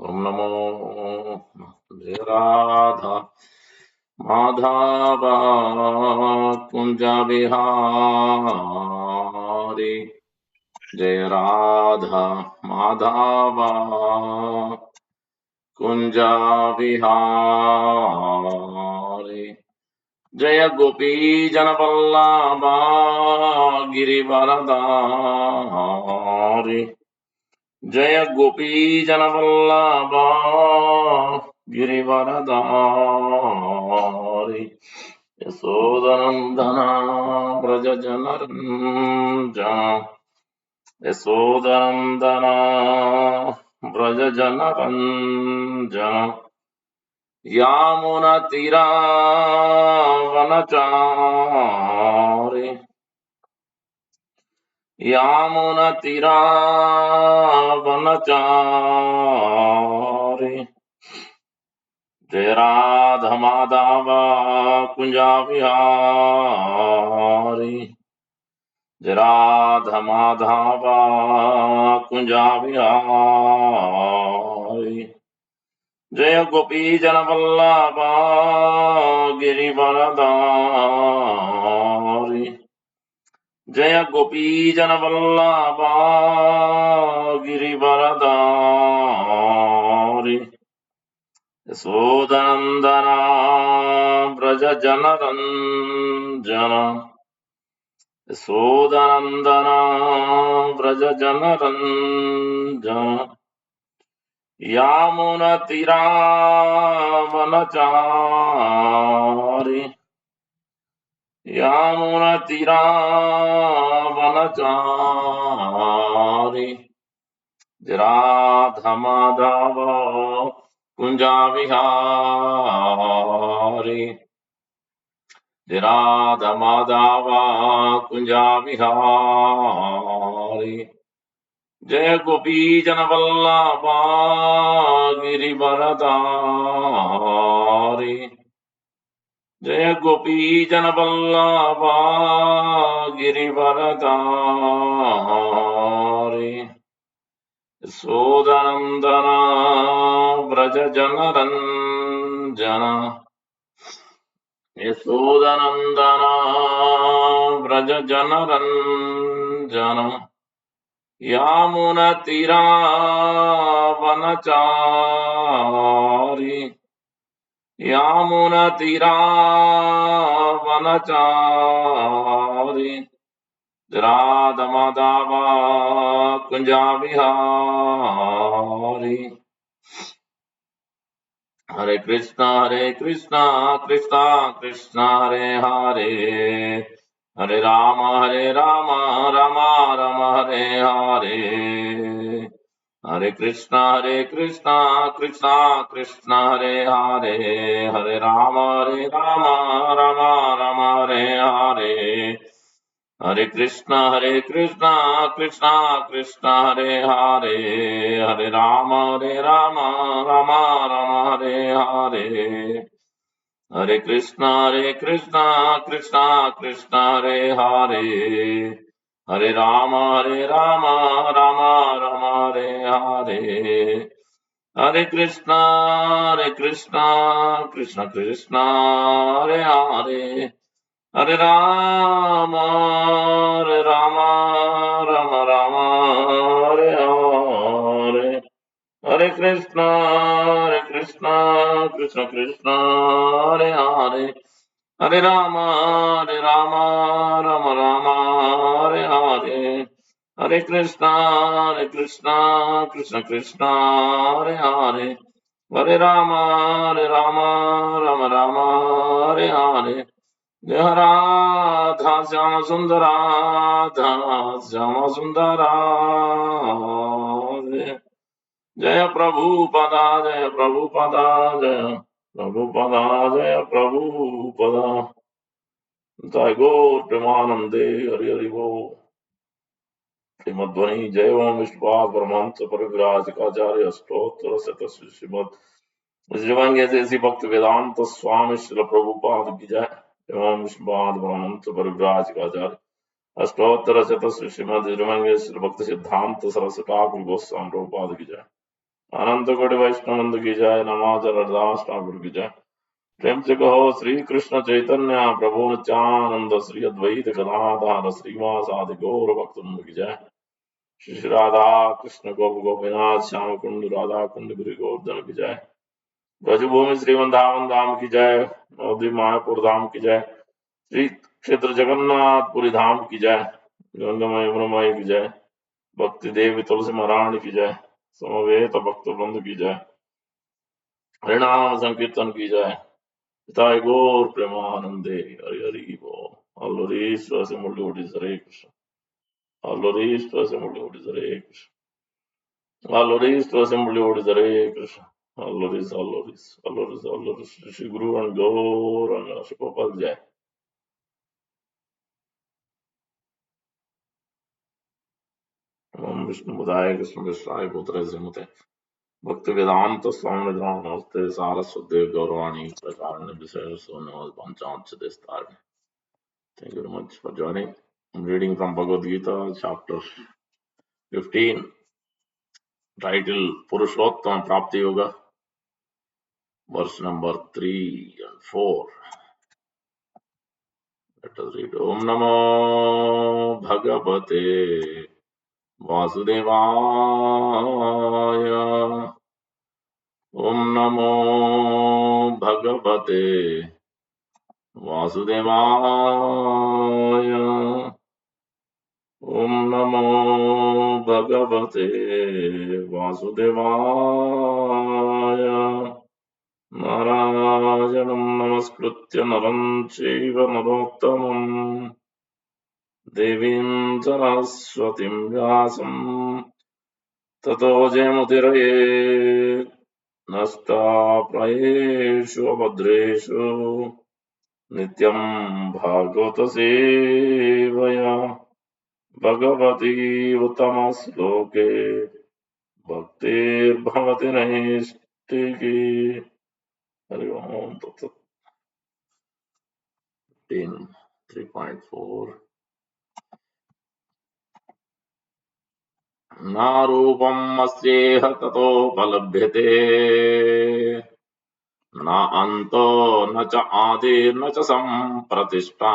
ओम नमो जय राधा माधव कुंज बिहारी जय राधा माधव कुंज बिहारी जय गोपी जनवल्लभा गिरिवरधारी जय गोपी जनवल्लभा गिरिवरधारी यशोदनन्दना व्रज जनरञ्जना यशोदनन्दना व्रज जनरञ्जना यामुनतीरावनचारि यामुनतीरावनचारि जय राधा माधव कुंजा विहारी जय राधा माधव कुंजा विहारी जय गोपी जनवल्लभा गिरिवरधारी जय गोपी जनवल्लभा गिरिवरधारी यशोदनन्दना व्रज जनरञ्जना यशोदनन्दना व्रज जनरञ्जना यामुनतीरावनचारि यामुनतीरावनचारि राधा माधव कुंजा विहारी राधा माधव कुंजा विहारी जय गोपी जनवल्लभा गिरिवरधारी जय गोपी जनवल्लभा गिरिवरधारी यशोदनन्दना व्रज जनरञ्जना यशोदनन्दना व्रज जनरञ्जना यामुनतीरावनचारि यामुनतीरावनचारि राधा माधव कुंजा विहारी हरे कृष्णा कृष्णा कृष्णा हरे हरे हरे राम राम राम हरे हरे हरे कृष्णा कृष्णा कृष्णा हरे हरे हरे राम राम हरे हरे हरे कृष्णा कृष्णा कृष्णा हरे हरे हरे राम राम हरे हरे हरे कृष्णा कृष्णा हरे हरे हरे राम राम हरे हरे हरे कृष्णा कृष्णा कृष्णा हरे हरे हरे राम राम हरे हरे हरे कृष्णा कृष्णा हरे हरे हरे राम राम हरे हरे हरे कृष्णा कृष्णा हरे हरे हरे राम राम हरे हरे जय राधा श्याम सुंदर राधा श्याम सुंदर जय प्रभुपदा जय प्रभुपदा जय प्रभुपदा जय प्रभुपदा जय गौर प्रेमानंदे हरि हरि बोल श्रीमद्ध्वनि जय ओम विश्वपाद परमहंस परिव्राज काचार्य अष्टोत्तर शतस्य श्रीमद् श्रीरंग जैसी भक्त वेदांत स्वामी श्री प्रभुपाद की जय एवं विश्वपाद परमहंस परिव्राज काचार्य अष्टोत्तर शतस्य श्रीमद् श्रीरंग श्री भक्त सिद्धांत सरस्वती ठाकुर गोस्वामी प्रभुपाद की जय अनंत कोटि वैष्णवंद की जय। नमाचर अरदास ठाकुर की जय। प्रेम से कहो श्री कृष्ण चैतन्य प्रभु नित्यानंद श्री अद्वैत गदाधर श्रीवास आदि गौर भक्तवृंद की जय। श्री राधा कृष्ण गोप गोपीनाथ श्याम कुंड राधा कुंड गिरि गोवर्धन की जय। ब्रजभूमि श्री वृंदावन धाम की जय। नवद्वीप मायापुर धाम की जय। श्री क्षेत्र जगन्नाथपुरी धाम की जय। गंगामय यमुनामय की जय। भक्ति देवी तुलसी महारानी की जय। समवेत भक्त वृंद की जय। हरिनाम संकीर्तन की जय। पिताय गौर प्रेमानंदे हरि हरि बोल। Allora, siamo Lord Hare Krishna. Allora, siamo Lord Hare Krishna. Allora, siamo Lord Hare Krishna. Allora, Shri Guru and Gaur and Shri Gopal Jai. Om Vishnu Budaya Krishna Vishaya Putra Zimute. Bhakti Vedanta Swami Namaste Saraswati Gauravani Prakaran Visaya Sona Panchant Chadistar. Thank you very much for joining. I'm reading from Bhagavad Gita, chapter 15, title Purushottam Prapti Yoga, verse number 3 and 4. Let us read. Om Namo Bhagavate Vasudevaya. Om Namo Bhagavate Vasudevaya. Om Namo Bhagavate Vasudevaya. Narayanam Namaskritya Naram Chaiva Narottamam Devim Saraswatim Vyasam Tato Jayamudiraye Nasta Prayeshu Abhadreshu Nityam Bhagavata Sevaya Bhagavati Uttamasloke Bhaktir Bhavati Naistiki. Hari Om Tat Sat. 3.4. नारूपम् अस्येह ततोपलभ्यते न अन्तो न च आदिर्न च सम्प्रतिष्ठा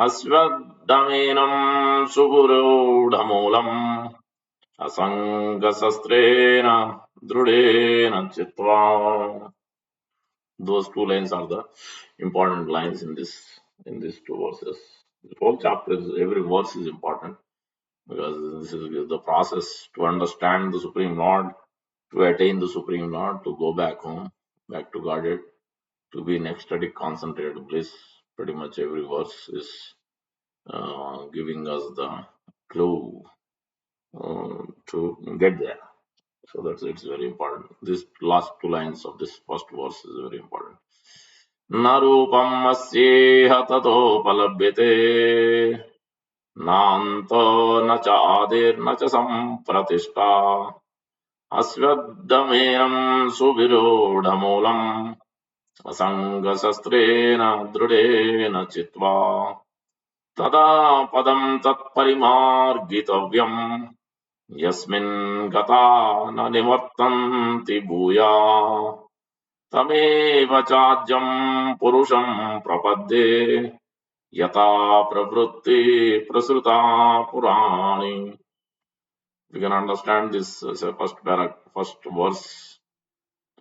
अस्मद्दमेनं सुगुरूढमूलम् असङ्गशस्त्रेण दृढेन चित्वा. Those two lines are the important lines in these two verses. The whole chapter is, every verse is important, because this is the process to understand the Supreme Lord, to attain the Supreme Lord, to go back home, back to Godhead, to be in ecstatic concentrated bliss. Pretty much every verse is giving us the clue to get there. So that's, it's very important. These last two lines of this first verse is very important. Na rupam asyeha tatopalabhyate नान्तो न च आदिर्न च सम्प्रतिष्ठा अस्मद्दमेनं सुविरूढमूलम् असङ्गशस्त्रेण दृढेन चित्वा तदा पदं तत्परिमार्गितव्यम् यस्मिन् गता न निवर्तन्ति भूया तमेव चाद्यं पुरुषं प्रपद्ये यथा प्रवृत्ति प्रसृता पुराणी. We can understand this as a first verse,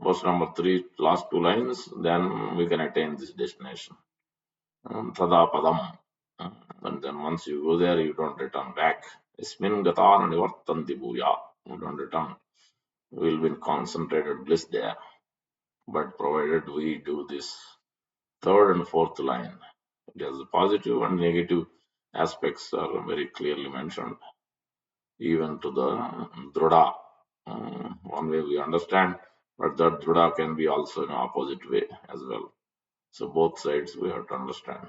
verse number 3, last two lines, then we can attain this destination. Tada padam. And then once you go there, you don't return back. Ismin gatar nivartanti bhuya. You don't return. We will be in concentrated bliss there. But provided we do this third and fourth line, because the positive and negative aspects are very clearly mentioned, even to the Druda. One way we understand, but that Druda can be also in opposite way as well. So both sides we have to understand.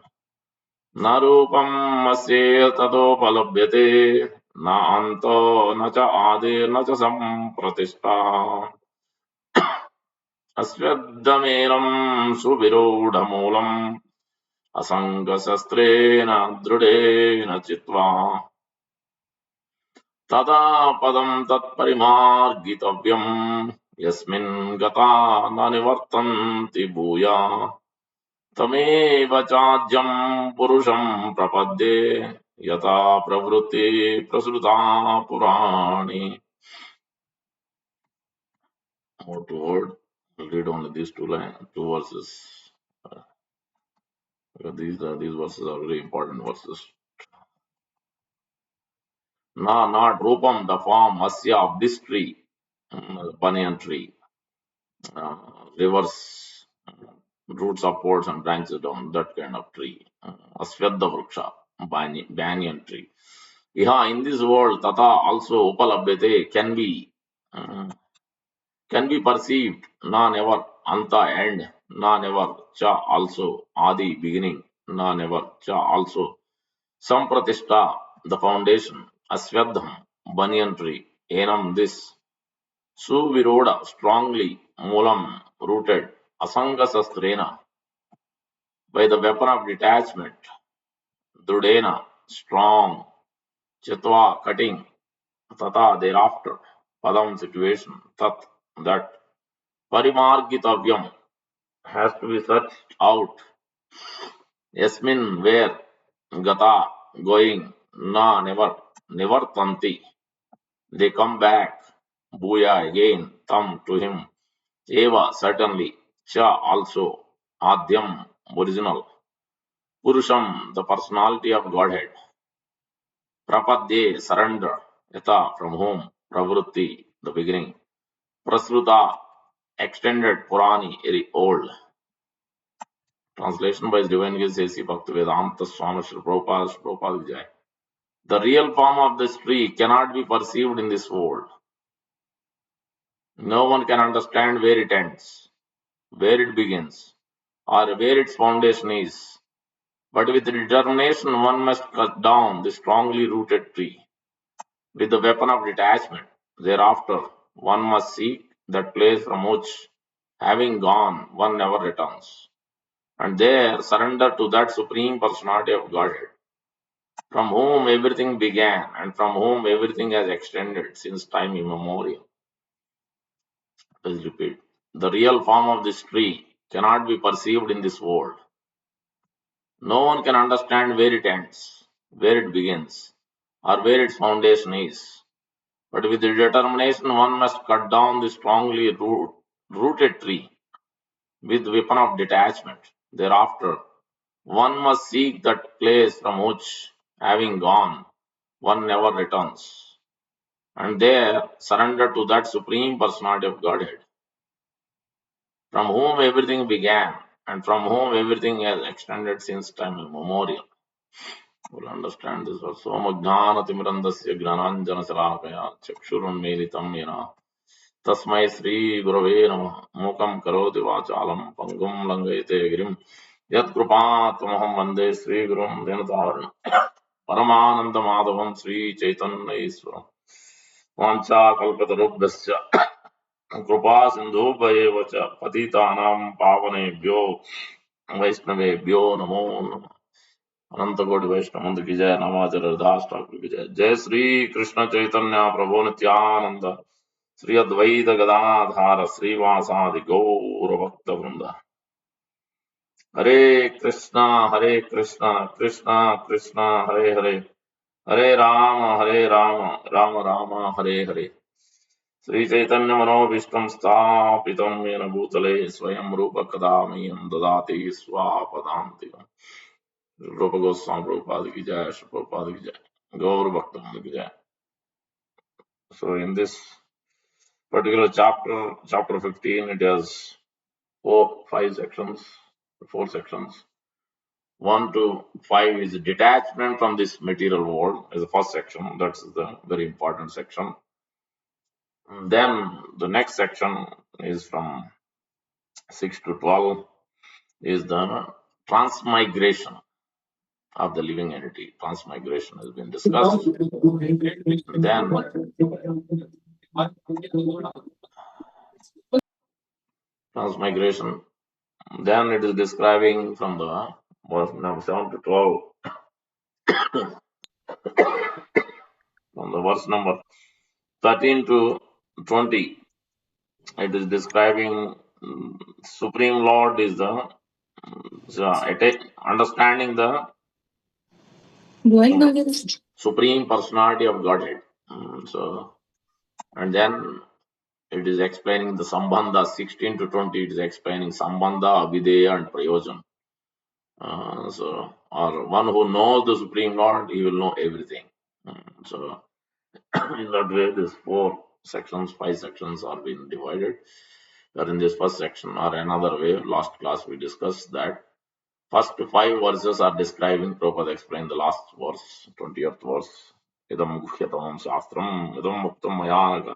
Na rupam asya tatopalabhyate na anto na cha adi na cha sampratishtha asvaddamenam suvirudhamulam asangasastrena drudena chitva. तदा पदं तत्परिमार्गितव्यम् यस्मिन् गता न निवर्तन्ति भूया तमेव चाद्यं पुरुषं प्रपद्ये यथा प्रवृत्ति प्रसृता पुराणी. Word to word, I'll read only these two verses. Uh, these verses are very important verses. Na, not Rupam, the form, Asya of this tree, banyan tree, uh, rivers, roots upwards and branches down, that kind of tree. Asvyadha Vriksha, banyan tree. Iha, in this world, Tata also Upalabhyate can be perceived, na never, Anta end, na never, Cha also, Adi beginning, na never, Cha also. Sampratishta, the foundation, Aswadham, banyan tree, Enam this, Suviroda, strongly, Mulam, rooted, Asanga Sastrena, by the weapon of detachment, Dudena, strong, Chitva, cutting, Tata, thereafter, Padam, situation, Tat, that, Parimargitavyam, has to be searched out, Yasmin, where, Gata, going, Na, never, Nivartanti, they come back, Bhuya again, Tam to him, Eva certainly, Cha also, Adhyam original, Purusham the personality of Godhead, Prapadye surrender, Yata from whom, Pravrutti the beginning, Prasruta extended, Purani very old. Translation by His Divine Grace A.C. Bhaktivedanta Swami Srila Prabhupada Srila Prabhupada Vijay. The real form of this tree cannot be perceived in this world. No one can understand where it ends, where it begins, or where its foundation is. But with determination, one must cut down the strongly rooted tree with the weapon of detachment. Thereafter, one must seek that place from which, having gone, one never returns, and there surrender to that Supreme Personality of Godhead, from whom everything began and from whom everything has extended since time immemorial. Please repeat. The real form of this tree cannot be perceived in this world. No one can understand where it ends, where it begins, or where its foundation is. But with determination, one must cut down the strongly rooted tree with weapon of detachment. Thereafter, one must seek that place from which, having gone, one never returns, and there surrender to that Supreme Personality of Godhead, from whom everything began, and from whom everything has extended since time immemorial. We'll understand this verse. Somajnanatimirandasya gnananjanasalakaya chakshurunmilitam yena तस्मै श्रीगुरवे नमः मूकं करोति वाचालं पङ्गुं लङ्घयते गिरिं यत्कृपात्महं वन्दे श्रीगुरुं दिनतारिणं परमानन्दमाधवं श्रीचैतन्यईश्वरं वाञ्छाकल्पतरुभ्यश्च कृपासिन्धुभ्येव च पतितानां पावनेभ्यो वैष्णवेभ्यो नमो नमः. अनंत कोटि वैष्णव की जय. नमाचार्य दास ठाकुर की जय. जय श्री कृष्ण चैतन्य प्रभु नित्यानंद श्री अद्वैत गदाधार श्रीवासादि गौर भक्त वृंद. हरे कृष्णा कृष्णा कृष्णा हरे हरे, हरे राम राम राम हरे हरे. श्री चैतन्य मनोभीष्टं स्थापितं येन भूतले स्वयं रूप कदा मह्यं ददाति स्वापदान्तिकम्. रूप गोस्वामी प्रभुपाद की जय. श्री प्रभुपाद की जय. गौर भक्त की जय. So in this particular chapter 15, it has five sections, four sections. 1 to 5 is detachment from this material world, is the first section. That's the very important section. And then the next section is from 6 to 12 is the transmigration of the living entity. Transmigration has been discussed. Then transmigration. Then it is describing from the verse number 7 to 12 from the verse number 13 to 20, it is describing Supreme Lord is the understanding the Going against. Supreme Personality of Godhead. So, and then it is explaining the Sambandha 16 to 20. It is explaining Sambandha, Abhideya, and Prayojan. Or one who knows the Supreme Lord, he will know everything. So, in that way, these 5 sections are being divided. Or in this first section, or another way, last class we discussed that first 5 verses are describing, Prabhupada explained the last verse, 20th verse, idam guhyatamam shastram, idam muktam mayanaga.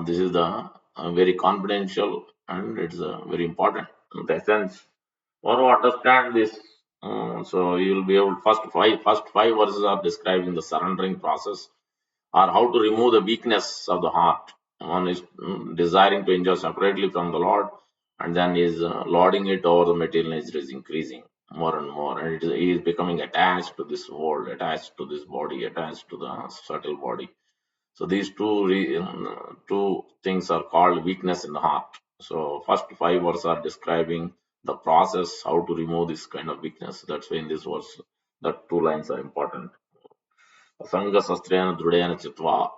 This is the very confidential and it's very important. In the sense, one who understand this, so you will be able. First five verses are describing the surrendering process, or how to remove the weakness of the heart. One is desiring to enjoy separately from the Lord, and then is lording it over the material nature is increasing more and more, and he is becoming attached to this world, attached to this body, attached to the subtle body. So these two things are called weakness in the heart. So first 5 verses are describing the process how to remove this kind of weakness. That's why in this verse, that 2 lines are important. Sangha sastrena drudena chitva.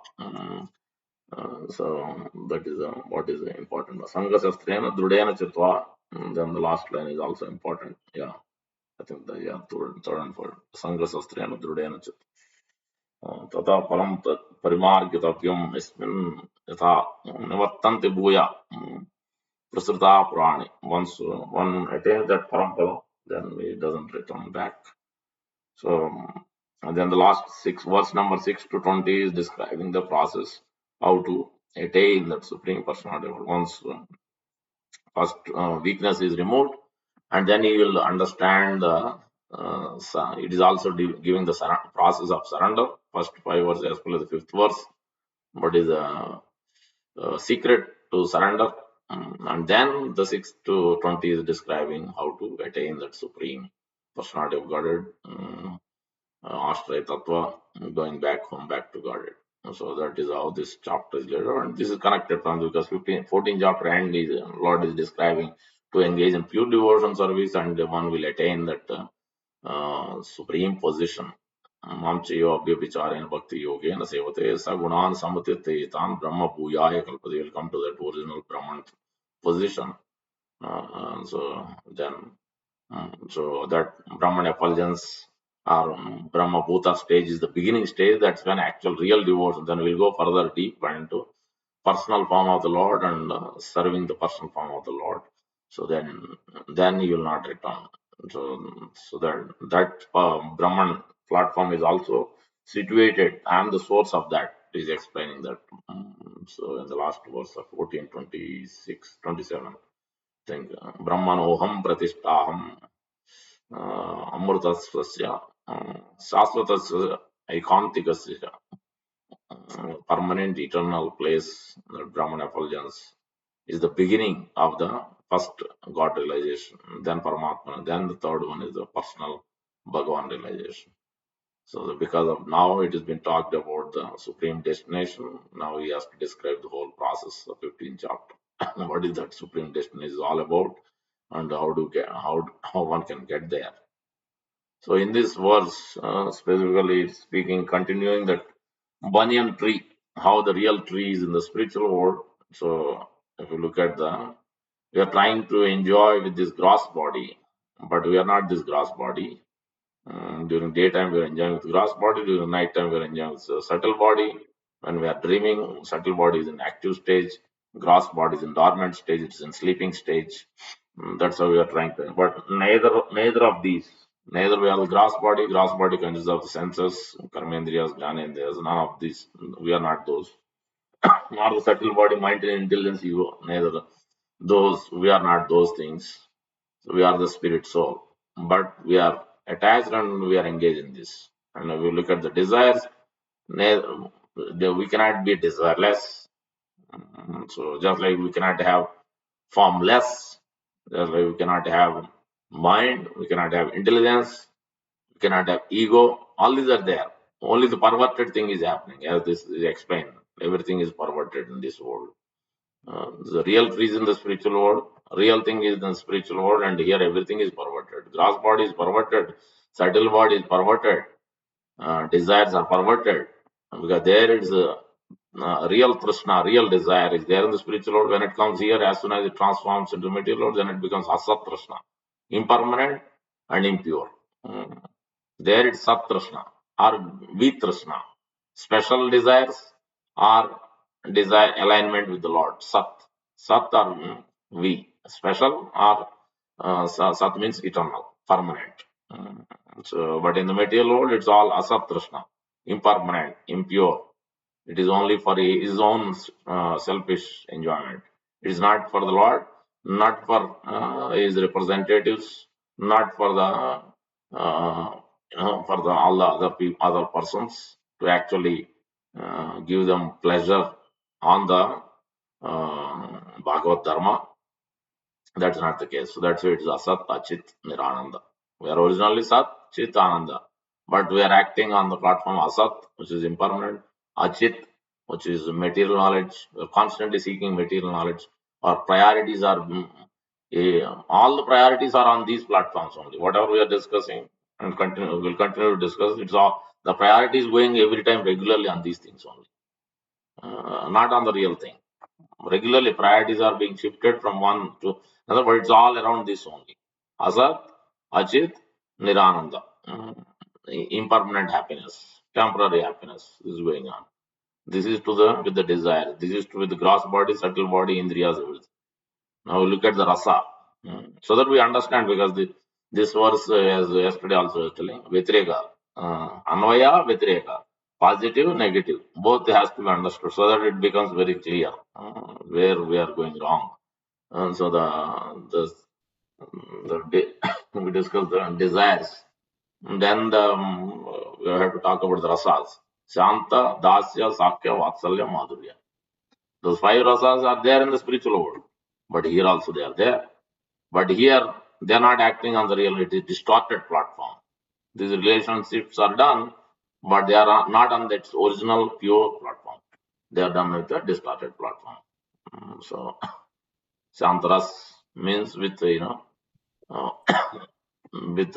So that is what is important. Sangha sastrena drudena chitva. Then the last line is also important. Yeah, I think third and fourth. Sangha sastrena drudena chitva. तथा परम परिमार्गितव्यम् यस्मिन् यथा निवर्तन्ते भूया प्रसृता पुराणे. Once one attains that parampara, then he doesn't return back. So, and then the last 6, verse number 6 to 20 is describing the process how to attain that supreme personality. Once first weakness is removed, and then he will understand the it is also giving the process of surrender. First 5 verses as well as the 5th verse, what is the secret to surrender. And then the 6 to 20 is describing how to attain that supreme personality of Godhead, Ashray Tattva, going back home, back to Godhead. So that is how this chapter is laid out. And this is connected from because 14 chapter end is Lord is describing to engage in pure devotion service, and one will attain that supreme position. Mamchayo Abhyabhicharan Bhakti Yogena Sevate Sagunan Samatite Tan Brahma Bhuyaya Kalpade will come to that original Brahman position. So then, so that Brahman effulgence or Brahma Bhuta stage is the beginning stage. That's when actual real devotion. Then we'll go further deep into personal form of the Lord and serving the personal form of the Lord. So then you will not return. So that Brahman platform is also situated. I am the source of that. Is explaining that. So in the last verse of 14, 26, 27, I think Brahmanoham pratishtaham amrutasya shasvatasya aikantikasya permanent eternal place, the Brahman effulgence is the beginning of the first God realization, then Paramatma, then the third one is the personal Bhagavan realization. So because of now it has been talked about the supreme destination, now he has to describe the whole process of 15th chapter. What is that supreme destination is all about, and how one can get there. So in this verse, specifically it's speaking, continuing that banyan tree, how the real tree is in the spiritual world. So if you look at we are trying to enjoy with this gross body, but we are not this gross body. During daytime we are enjoying with gross body. During nighttime we are enjoying with subtle body. When we are dreaming, subtle body is in active stage. Gross body is in dormant stage. It's in sleeping stage. That's how we are trying to. But neither of these. Neither we are the gross body. Gross body consists of the senses, karmendriyas, jnanendriyas. None of these. We are not those. Nor the subtle body, mind, and intelligence, ego. Neither those. We are not those things. So we are the spirit soul. But we are attached and we are engaged in this. And if we look at the desires, we cannot be desireless. So just like we cannot have formless, just like we cannot have mind, we cannot have intelligence, we cannot have ego. All these are there. Only the perverted thing is happening, as this is explained. Everything is perverted in this world. The real trees in the spiritual world, real thing is in the spiritual world, and here everything is perverted. Gross body is perverted, subtle body is perverted, desires are perverted. Because there is a real Krishna, real desire is there in the spiritual world. When it comes here, as soon as it transforms into material world, then it becomes Asat Krishna, impermanent and impure. There it's Sat Krishna or V Krishna. Special desires or desire alignment with the Lord. Sat. Sat or V. Special or Sat means eternal, permanent. So, but in the material world, it's all Asat Krishna, impermanent, impure. It is only for his own selfish enjoyment. It is not for the Lord, not for his representatives, not for the for the all the other people, other persons to actually give them pleasure on the Bhagavad Dharma. That's not the case. So that's why it is Asat, Achit, Nirananda. We are originally Sat, Chit, Ananda. But we are acting on the platform Asat, which is impermanent, Achit, which is material knowledge. We are constantly seeking material knowledge. Our priorities are, all the priorities are on these platforms only. Whatever we are discussing and we'll continue to discuss, it's all, the priority is going every time regularly on these things only, not on the real thing. Regularly, priorities are being shifted from one to another, but it's all around this only. Asat, Achit, Nirananda. Impermanent happiness, temporary happiness is going on. This is to the with the desire. This is to with the gross body, subtle body, indriyas, everything. Now we look at the rasa, so that we understand, because this verse, as yesterday also was telling, Vitreka, Anvaya, Vitreka, positive, negative, both has to be understood so that it becomes very clear where we are going wrong. And so we discussed the desires. And then we have to talk about the rasas. Shanta, Dasya, Sakya, Vatsalya, Madhurya. Those five rasas are there in the spiritual world, but here also they are there. But here they are not acting on the real, it is distorted platform. These relationships are done, but they are not on that original pure platform. They are done with a distorted platform. So Shantaras means with uh, with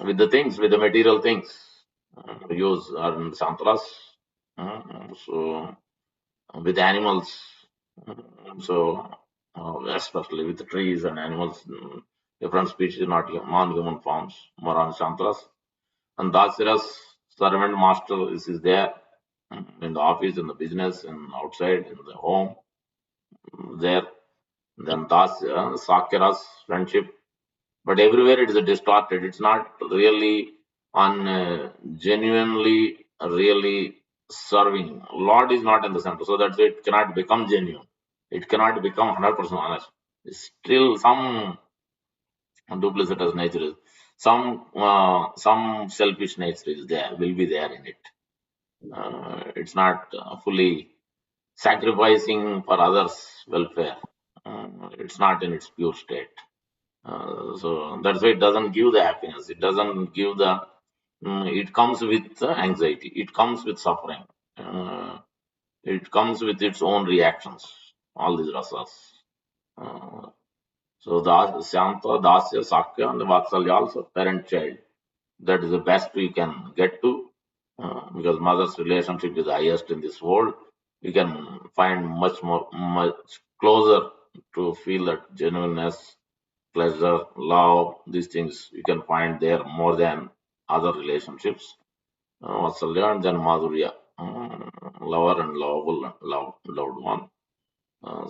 with the things, with the material things. Use are Shantaras. So with animals. So especially with the trees and animals, different species, not non-human forms, more on Shantras. And Dasira's servant master is there in the office, in the business, and outside, in the home, there. Then Sakyara's friendship. But everywhere it is distorted. It's not really on genuinely, really serving. Lord is not in the center, so that it cannot become genuine. It cannot become 100% honest. Still, some duplicitous nature is, some selfish nature is there, will be there in it. It's not fully sacrificing for others' welfare. It's not in its pure state. So that's why it doesn't give the happiness. It doesn't give the. It comes with anxiety. It comes with suffering. It comes with its own reactions. All these rasas. So the Shanta, Dasya, Sakya, and the Vatsalya also parent child. That is the best we can get to, because mother's relationship is the highest in this world. You can find much closer to feel that genuineness, pleasure, love, these things you can find there more than other relationships. Vatsalya and then Madhurya, lover and lovable, loved one.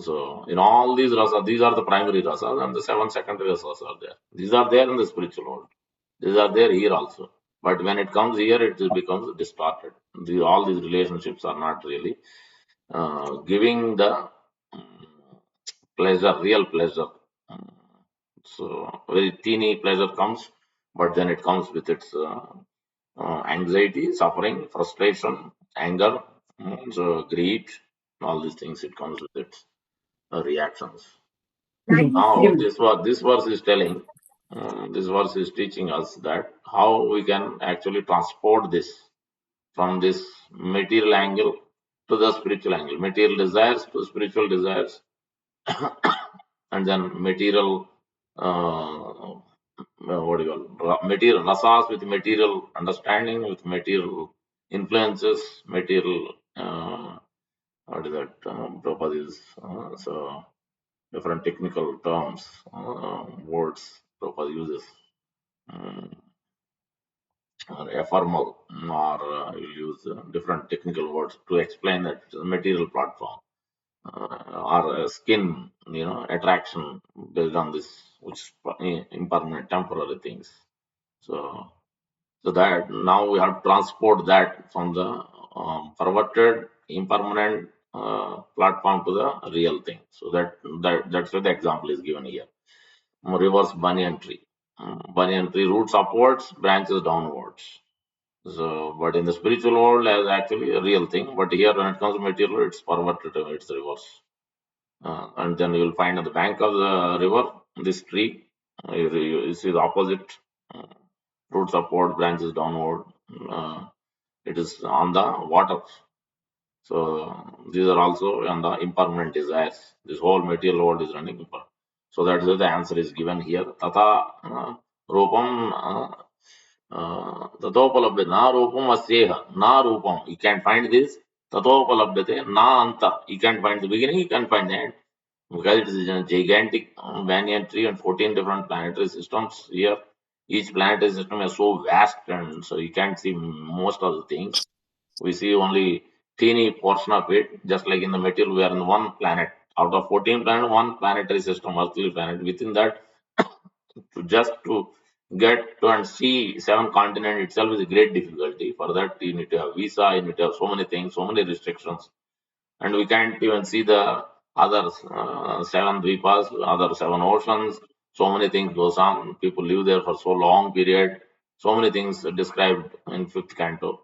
So in all these rasas, these are the primary rasas, and the seven secondary rasas are there. These are there in the spiritual world. These are there here also. But when it comes here, it becomes distorted. All these relationships are not really giving the pleasure, real pleasure. So very teeny pleasure comes, but then it comes with its anxiety, suffering, frustration, anger, so greed, all these things. It comes with its reactions. Now this verse is telling This verse is teaching us that how we can actually transport this from this material angle to the spiritual angle, material desires to spiritual desires, and then material, what do you call, material rasas with material understanding, with material influences, material, what is that? Prabhupada is, so different technical terms, words Prabhupada uses. Um, or ephemeral, or you'll use different technical words to explain that material platform, or skin, attraction based on this, which is impermanent, temporary things. So, so that now we have to transport that from the perverted, impermanent platform to the real thing. So that's why the example is given here. Reverse banyan tree. Banyan tree roots upwards, branches downwards. So, but in the spiritual world, as actually a real thing. But here, when it comes to material, it's perverted, it's reverse. And then you will find at the bank of the river this tree. You see the opposite, uh, roots upward, branches downward. Uh, it is on the water. So these are also on the impermanent desires. This whole material world is running impermanent. So that's why the answer is given here. Tata rupam tatopalabhyate na rupam asyeha na rupam. You can find this. Tatopalabhyate na anta. You can find the beginning, you can find the end. Because it is a gigantic banyan tree and 14 different planetary systems here. Each planetary system is so vast, and so you can't see most of the things. We see only teeny portion of it, just like in the material, we are in one planet. Out of 14 planets, one planetary system, earthly planet. Within that, to get to and see seven continents itself is a great difficulty. For that, you need to have visa, you need to have so many things, so many restrictions, and we can't even see the other seven dvipas, other seven oceans. So many things goes on. People live there for so long period. So many things described in fifth canto.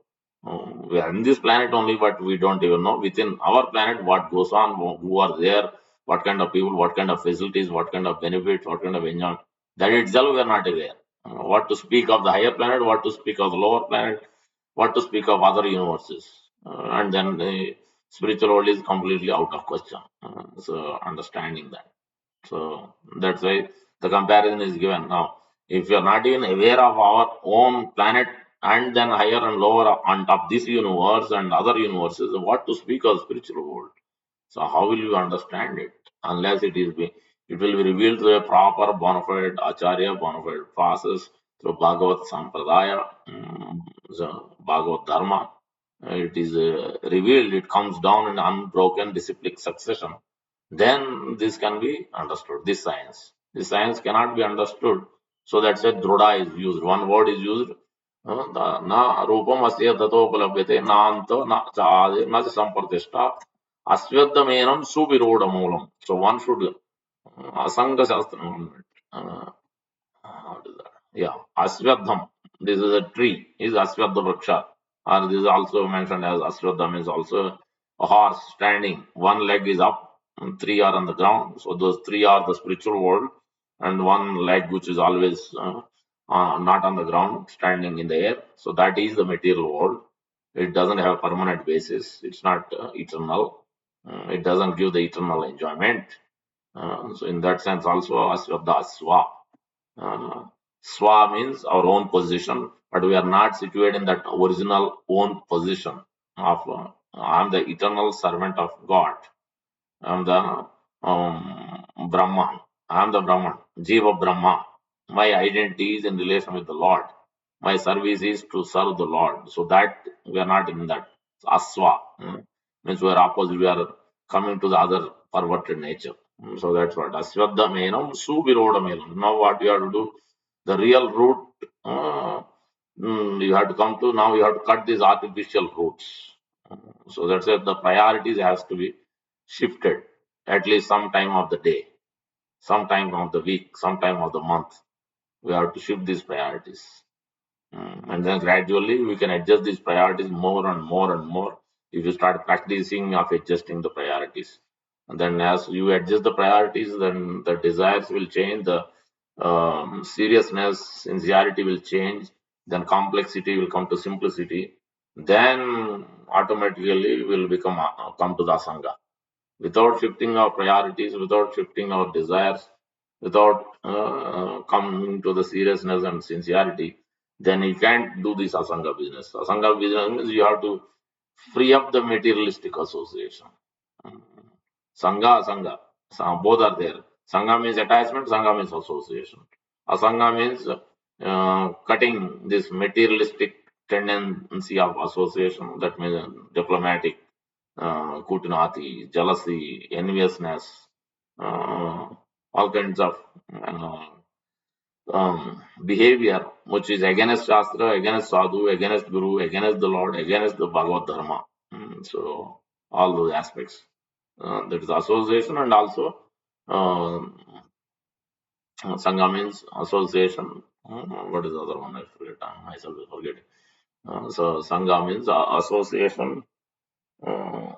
We are in this planet only, but we don't even know within our planet what goes on, who are there, what kind of people, what kind of facilities, what kind of benefits, what kind of enjoyment. That itself we are not aware. What to speak of the higher planet, what to speak of the lower planet, what to speak of other universes. And then the spiritual world is completely out of question. So understanding that. So that's why the comparison is given. Now, if you are not even aware of our own planet and then higher and lower on top this universe and other universes, what to speak of spiritual world? So how will you understand it unless it will be revealed through a proper bona fide acharya, bona fide process through Bhagavad Sampradaya, so Bhagavad Dharma. It is revealed, it comes down in unbroken disciplic succession. Then this can be understood. This science. This science cannot be understood. So that's why Druda is used. One word is used. Na rupam asya tatopalabhyate na anto na cha adi na cha sampartishta asvyadhamenam suvirodhamulam. So one should asanga shastra. How is that? Yeah, Aswadham. This is a tree. Is Aswadha Vraksha. Or this is also mentioned as Aswadham is also a horse standing. One leg is up and three are on the ground. So those three are the spiritual world. And one leg which is always not on the ground, standing in the air. So that is the material world. It doesn't have a permanent basis. It's not eternal. It doesn't give the eternal enjoyment. So in that sense also Aswadha Aswa. Uh, Swa means our own position, but we are not situated in that original own position of I am the eternal servant of God. I am the Brahman. I am the Brahman, Jiva Brahma. My identity is in relation with the Lord. My service is to serve the Lord. So that we are not in that aswa. Means we are opposite. We are coming to the other perverted nature. So that's what aswadha menam suviroda menam. Now what you have to do? The real root. You have to come to now. You have to cut these artificial roots. So that's why the priorities has to be shifted at least some time of the day, some time of the week, some time of the month. We have to shift these priorities. And then gradually we can adjust these priorities more and more and more if you start practicing of adjusting the priorities. And then as you adjust the priorities, then the desires will change, the seriousness, sincerity will change, then complexity will come to simplicity, then automatically will become come to the asanga. Without shifting our priorities, without shifting our desires, without coming to the seriousness and sincerity, then you can't do this asanga business. Asanga business means you have to free up the materialistic association. Mm. Sangha, Asanga, both are there. Sangha means attachment, Sangha means association. Asanga means cutting this materialistic tendency of association, that means diplomatic, kutanati, jealousy, enviousness, all kinds of uh, behavior which is against Shastra, against Sadhu, against Guru, against the Lord, against the Bhagavad Dharma. So, all those aspects. That is association, and also um Sangha means association. What is the other one? I forget. Myself I forget. So, Sangha means association. Uh,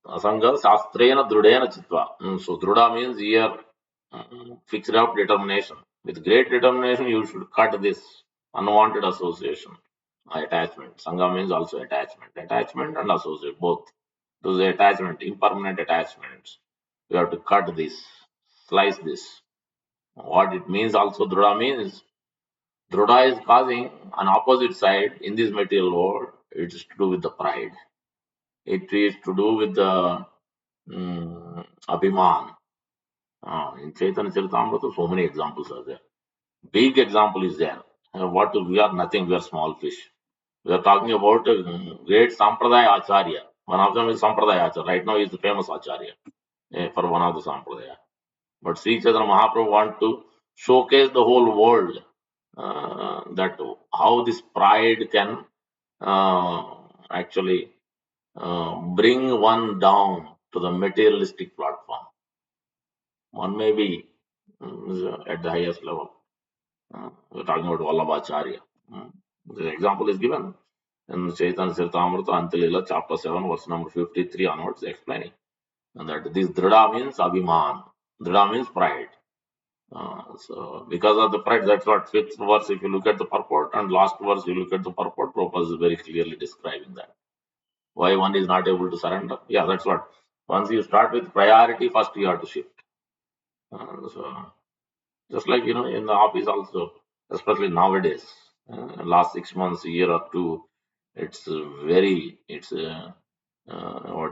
Asanga Shastrena Drudena Chitva. So Druda means here fixed up determination. With great determination, you should cut this unwanted association, attachment. Sangha means also attachment. Attachment and associate, both. Those attachment, impermanent attachments. You have to cut this, slice this. What it means also, Druda means, Druda is causing an opposite side in this material world. It's to do with the pride. It is to do with the Abhiman. In Chaitanya Charitamrita, so many examples are there. Big example is there. What we are nothing, we are small fish. We are talking about a great Sampradaya Acharya. One of them is Sampradaya Acharya. Right now he is the famous Acharya for one of the Sampradaya. But Sri Chaitanya Mahaprabhu want to showcase the whole world that how this pride can uh, actually bring one down to the materialistic platform. One may be at the highest level. We're talking about Vallabhacharya. The example is given in Chaitanya Charitamrita, Antilila, chapter 7, verse number 53 onwards, explaining that this Drida means Abhiman. Drida means pride. So, because of the pride, that's what fifth verse, if you look at the purport, and last verse, you look at the purport, Prabhupada is very clearly describing that. Why one is not able to surrender? Yeah, that's what. Once you start with priority, first you have to shift. So, just like, in the office also, especially nowadays, last 6 months, a year or two, it's what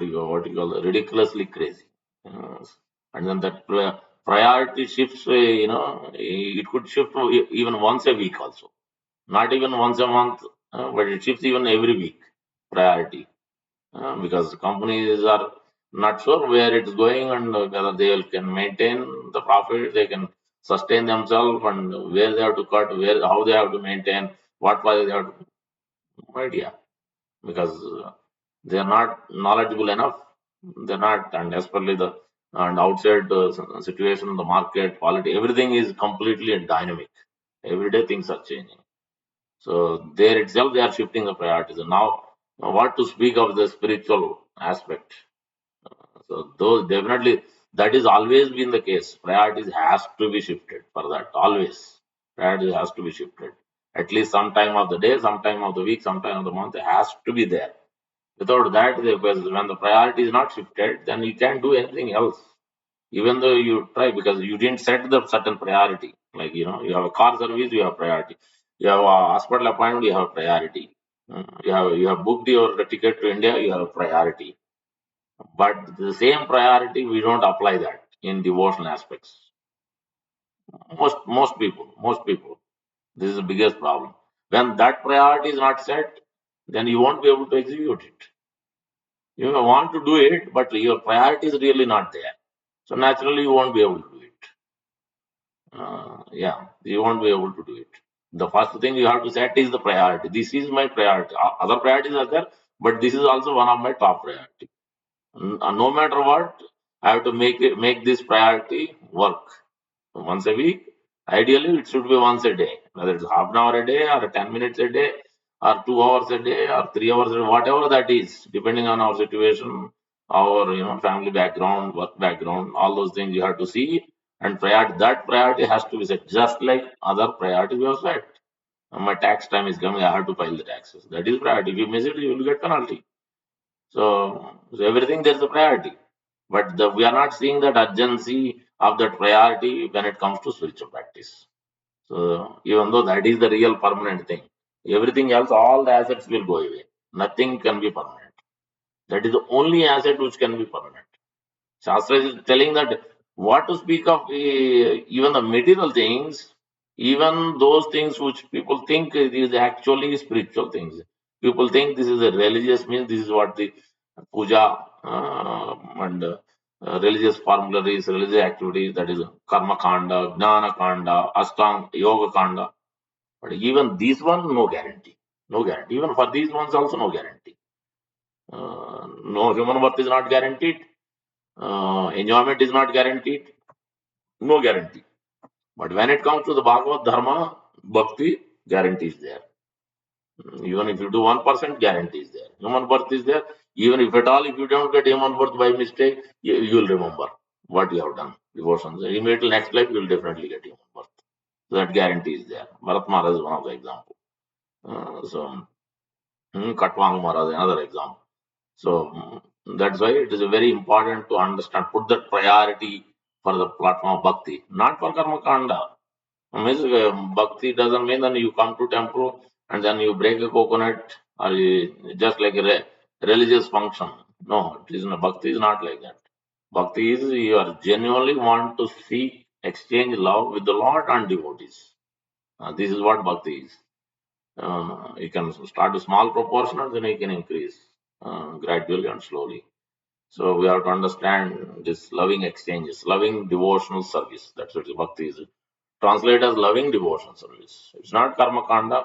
you call ridiculously crazy. Uh, and then that priority shifts, it could shift even once a week also. Not even once a month, but it shifts even every week, priority. Because companies are not sure where it's going and whether they can maintain the profit, they can sustain themselves, and where they have to cut, where how they have to maintain, what price they have to. No idea, because they are not knowledgeable enough. They're not, and especially the and outside the situation, the market, quality, everything is completely dynamic. Every day things are changing. So there itself they are shifting the priorities. And now, what to speak of the spiritual aspect? So those definitely, that is always been the case. Priorities has to be shifted for that. Always. Priorities has to be shifted. At least some time of the day, some time of the week, some time of the month, it has to be there. Without that, when the priority is not shifted, then you can't do anything else. Even though you try, because you didn't set the certain priority. Like, you have a car service, you have priority. You have a hospital appointment, you have priority. You have booked your ticket to India, you have a priority. But the same priority, we don't apply that in devotional aspects. Most people. This is the biggest problem. When that priority is not set, then you won't be able to execute it. You may want to do it, but your priority is really not there. So naturally, you won't be able to do it. Yeah, you won't be able to do it. The first thing you have to set is the priority. This is my priority. Other priorities are there, but this is also one of my top priority. No matter what, I have to make this priority work once a week. Ideally, it should be once a day, whether it's half an hour a day or 10 minutes a day or 2 hours a day or 3 hours a day, whatever that is, depending on our situation, our family background, work background, all those things you have to see. And that priority has to be set, just like other priorities we have set. My tax time is coming, I have to file the taxes. That is priority. If you miss it, you will get penalty. So everything there is a priority. But we are not seeing that urgency of that priority when it comes to spiritual practice. So even though that is the real permanent thing, everything else, all the assets will go away. Nothing can be permanent. That is the only asset which can be permanent. Shastra is telling that what to speak of even the material things, even those things which people think it is actually spiritual things. People think this is a religious means this is what the puja and religious formularies, religious activities, that is karma kanda, gnana kanda, astang, yoga kanda. But even these one, no guarantee. No guarantee. Even for these ones also no guarantee. No human worth is not guaranteed. Enjoyment is not guaranteed. No guarantee. But when it comes to the Bhagavad Dharma, Bhakti, guarantee is there. Even if you do 1%, guarantee is there. Human birth is there. Even if at all, if you don't get human birth by mistake, you will remember what you have done. Devotions. Immediately next life, you will definitely get human birth. So that guarantee is there. Bharat Maharaj is one of the example. Katwang Maharaj, another example. So that's why it is very important to understand, put that priority for the platform of bhakti, not for karma kanda. Means, bhakti doesn't mean that you come to temple and then you break a coconut or just like a religious function. No, it is not, bhakti is not like that. Bhakti is you are genuinely want to seek, exchange love with the Lord and devotees. This is what bhakti is. You can start a small proportion and then you can increase gradually and slowly. So we have to understand this loving exchanges, loving devotional service. That's what bhakti is. Translate as loving devotional service. It's not karma kanda.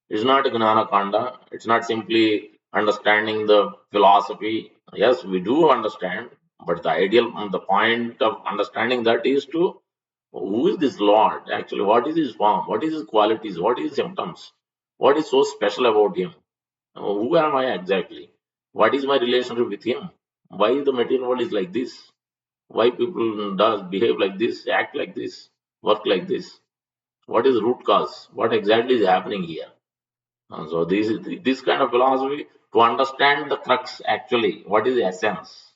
It's not gnana kanda. It's not simply understanding the philosophy. Yes, we do understand, but the ideal, the point of understanding that is to who is this Lord actually? What is his form? What is his qualities? What is his symptoms? What is so special about him? Who am I exactly? What is my relationship with him? Why the material world is like this? Why people does behave like this, act like this, work like this? What is the root cause? What exactly is happening here? So this kind of philosophy to understand the crux actually, what is the essence?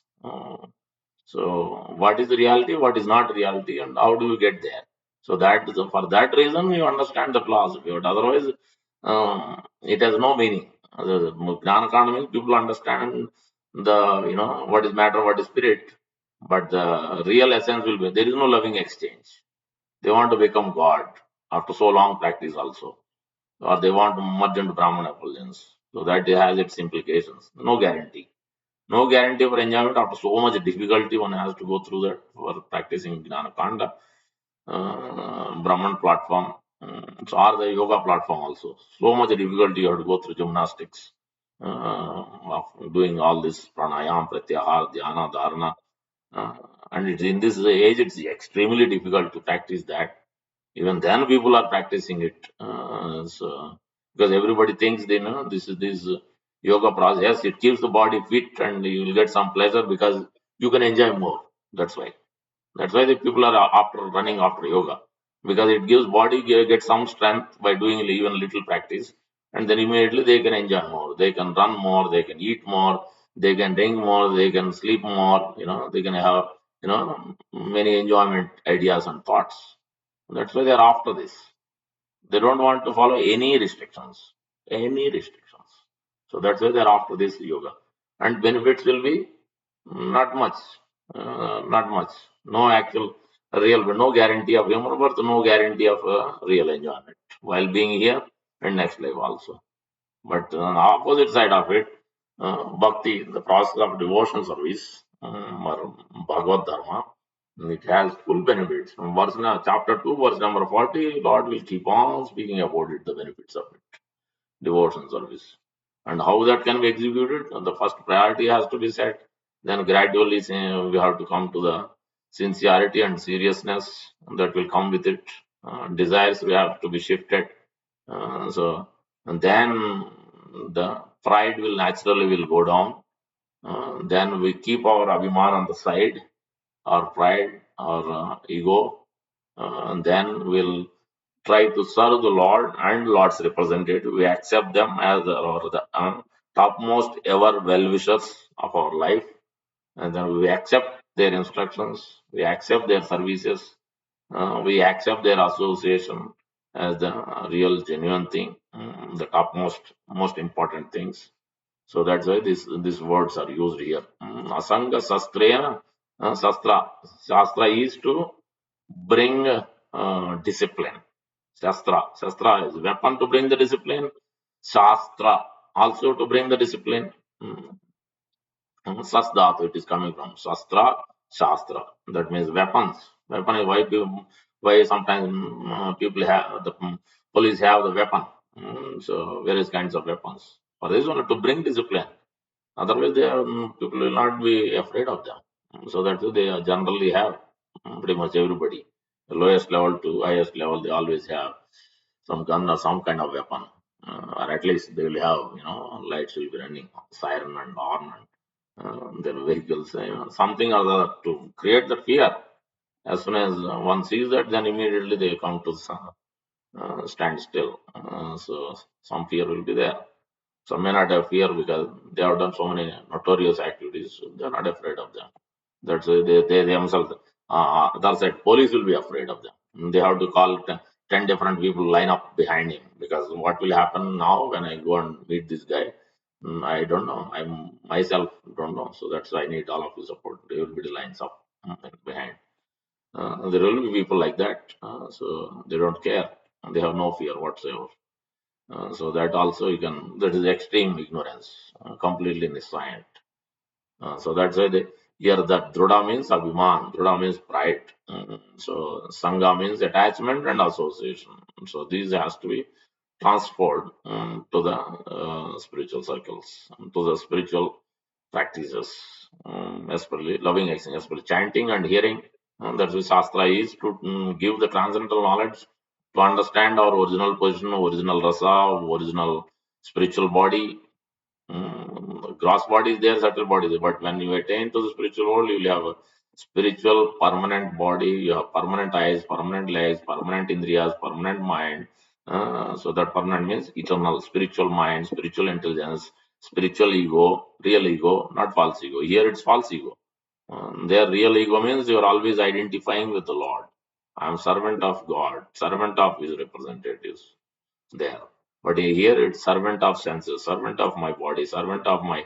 So what is the reality, what is not reality, and how do you get there? So that for that reason you understand the philosophy, but otherwise it has no meaning. Jnana means people understand the what is matter, what is spirit, but the real essence will be there is no loving exchange. They want to become God after so long practice also, or they want to merge into Brahman effulgence. So that has its implications. No guarantee. No guarantee for enjoyment after so much difficulty one has to go through that for practicing Jnana Kanda, Brahman platform, or the yoga platform also. So much difficulty you have to go through gymnastics of doing all this pranayam, pratyahar, dhyana, dharana. And it's in this age, it's extremely difficult to practice that. Even then, people are practicing it. So because everybody thinks they know this yoga process. Yes, it keeps the body fit and you will get some pleasure because you can enjoy more. That's why. That's why the people are after running after yoga because it gives body get some strength by doing even little practice, and then immediately they can enjoy more. They can run more. They can eat more. They can drink more. They can sleep more. They can have many enjoyment ideas and thoughts. That's why they are after this. They don't want to follow any restrictions. Any restrictions. So that's why they're after this yoga. And benefits will be not much. Not much. No actual real, no guarantee of human birth, no guarantee of real enjoyment while being here and next life also. But on the opposite side of it, bhakti, the process of devotion service, or Bhagavad Dharma, it has full benefits. From chapter 2, verse number 40, Lord will keep on speaking about it, the benefits of it, devotion service. And how that can be executed, the first priority has to be set. Then gradually we have to come to the sincerity and seriousness that will come with it. Desires we have to be shifted. And then the pride will naturally will go down. Then we keep our abhiman on the side, our pride, our ego. then we'll try to serve the Lord and Lord's representative. We accept them as the topmost ever well wishers of our life, and then we accept their instructions, we accept their services, we accept their association as the real genuine thing, the topmost most important things. So that's why these words are used here. Asanga sastrena, sastra. Shastra is to bring discipline. Shastra is weapon to bring the discipline. Shastra also to bring the discipline. Sasdhatu, it is coming from Shastra, Shastra. That means weapons. Weapon is why sometimes people have the police have the weapon. So various kinds of weapons. For this one to bring discipline. Otherwise, people will not be afraid of them. So that's why they generally have pretty much everybody. The lowest level to highest level, they always have some gun or some kind of weapon. Or at least they will have, lights will be running, siren and horn and their vehicles, something or other to create the fear. As soon as one sees that, then immediately they come to stand still. So some fear will be there. Some may not have fear because they have done so many notorious activities. So they are not afraid of them. That's why they themselves. Other side, police will be afraid of them. They have to call 10 different people line up behind him because what will happen now when I go and meet this guy? I don't know. I myself don't know. So that's why I need all of your support. They will be the lines up behind. There will be people like that. So they don't care. They have no fear whatsoever. So that also that is extreme ignorance, completely niscient. So that's why here that Druda means Abhiman, Druda means pride. So Sangha means attachment and association. So these has to be transferred to the spiritual circles, to the spiritual practices, especially loving action, especially chanting and hearing. That's what Shastra is to give the transcendental knowledge to understand our original position, original rasa, original spiritual body. Gross body is there, subtle body is there. But when you attain to the spiritual world, you will have a spiritual permanent body, you have permanent eyes, permanent legs, permanent indriyas, permanent mind. So that permanent means eternal, spiritual mind, spiritual intelligence, spiritual ego, real ego, not false ego. Here it's false ego. Their real ego means you are always identifying with the Lord. I am servant of God, servant of His representatives there. But here it's servant of senses, servant of my body, servant of my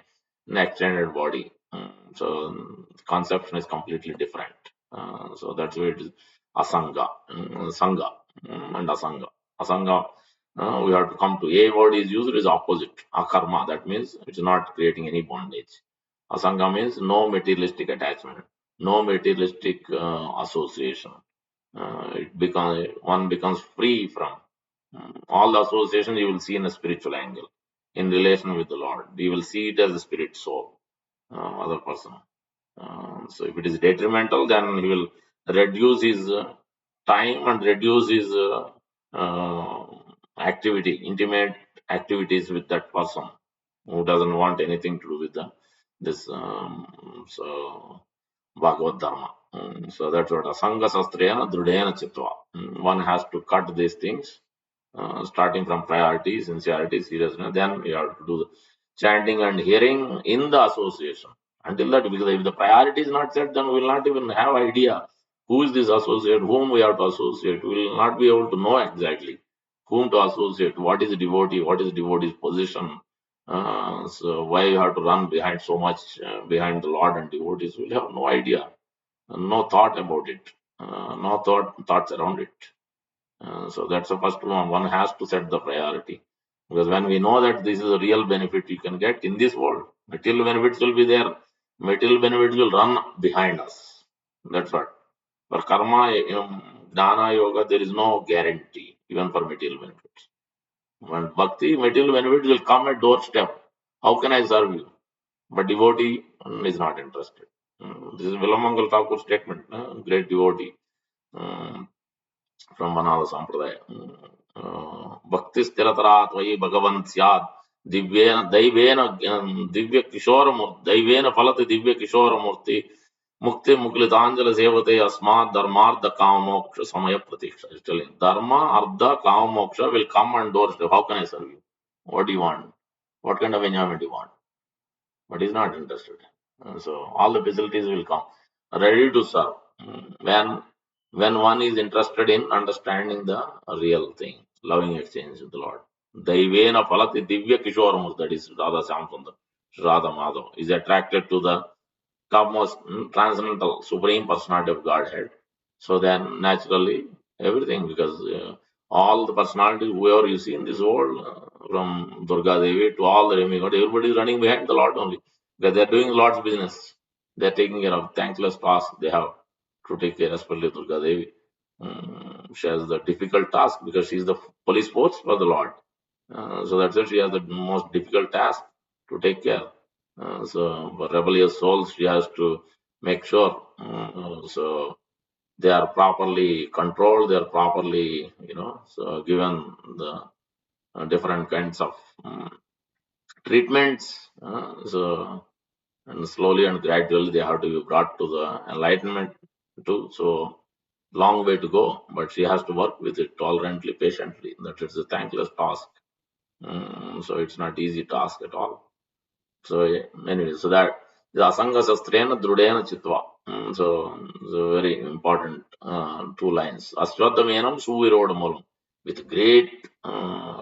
extended body. So the conception is completely different. So that's why it is asanga, sangha, and asanga. Asanga, we have to come to a word is used is opposite. Akarma, that means it's not creating any bondage. Asanga means no materialistic attachment, no materialistic association. One becomes free from all the association you will see in a spiritual angle in relation with the Lord. You will see it as a spirit soul, other person. So if it is detrimental, then he will reduce his time and reduce his uh, activity, intimate activities with that person who doesn't want anything to do with this. So Bhagavad Dharma. So that's what Asanga Sastrena Drudena Chitva. One has to cut these things, starting from priority, sincerity, seriousness. Then you have to do the chanting and hearing in the association. Until that, because if the priority is not set, then we will not even have idea who is this associate, whom we have to associate. We will not be able to know exactly whom to associate, what is a devotee, what is devotee's position. So why you have to run behind so much behind the Lord and devotees? We will have no idea, no thought about it, no thoughts around it. So that's the first one. One has to set the priority. Because when we know that this is a real benefit you can get in this world, material benefits will be there. Material benefits will run behind us. That's what. For karma, jnana, yoga, there is no guarantee, even for material benefits. When bhakti, material benefits will come at doorstep. How can I serve you? But devotee is not interested. This is Vilamangal Thakur's statement, great devotee. From Ananda Sampradaya. Bhakti Stiratara Tvayi Bhagavan Syad Divyena Daivena Divya Kishora Murti Daivena Falati Divya Kishora Murti Mukti Muklitanjala Sevate Asmat Dharmartha Kamamoksha Samaya Pratiksha. It's telling Dharma, Artha, Kamamoksha will come and doorstep. How can I serve you? What do you want? What kind of enjoyment do you want? But he's not interested. So all the facilities will come, ready to serve. When one is interested in understanding the real thing, loving exchange with the Lord. Daivena Phalati Divya Kishoramus, that is Radha Shamsundar, Radha Madhav, is attracted to the topmost transcendental supreme personality of Godhead. So then naturally everything, because all the personalities whoever you see in this world, from Durga Devi to all the demigods, everybody is running behind the Lord only, because they are doing Lord's business. They are taking care of thankless task they have to take care, especially Durga Devi. She has the difficult task because she is the police force for the Lord. So that's why she has the most difficult task to take care. So for rebellious souls, she has to make sure. So they are properly controlled, they are properly, so given the different kinds of treatments. So and slowly and gradually they have to be brought to the enlightenment too. So long way to go, but she has to work with it tolerantly, patiently. That is a thankless task. So it's not easy task at all. So anyway, so that the asanga sastrena drudena chitva. So very important two lines. Aswadhamenam suvirodamalam. With great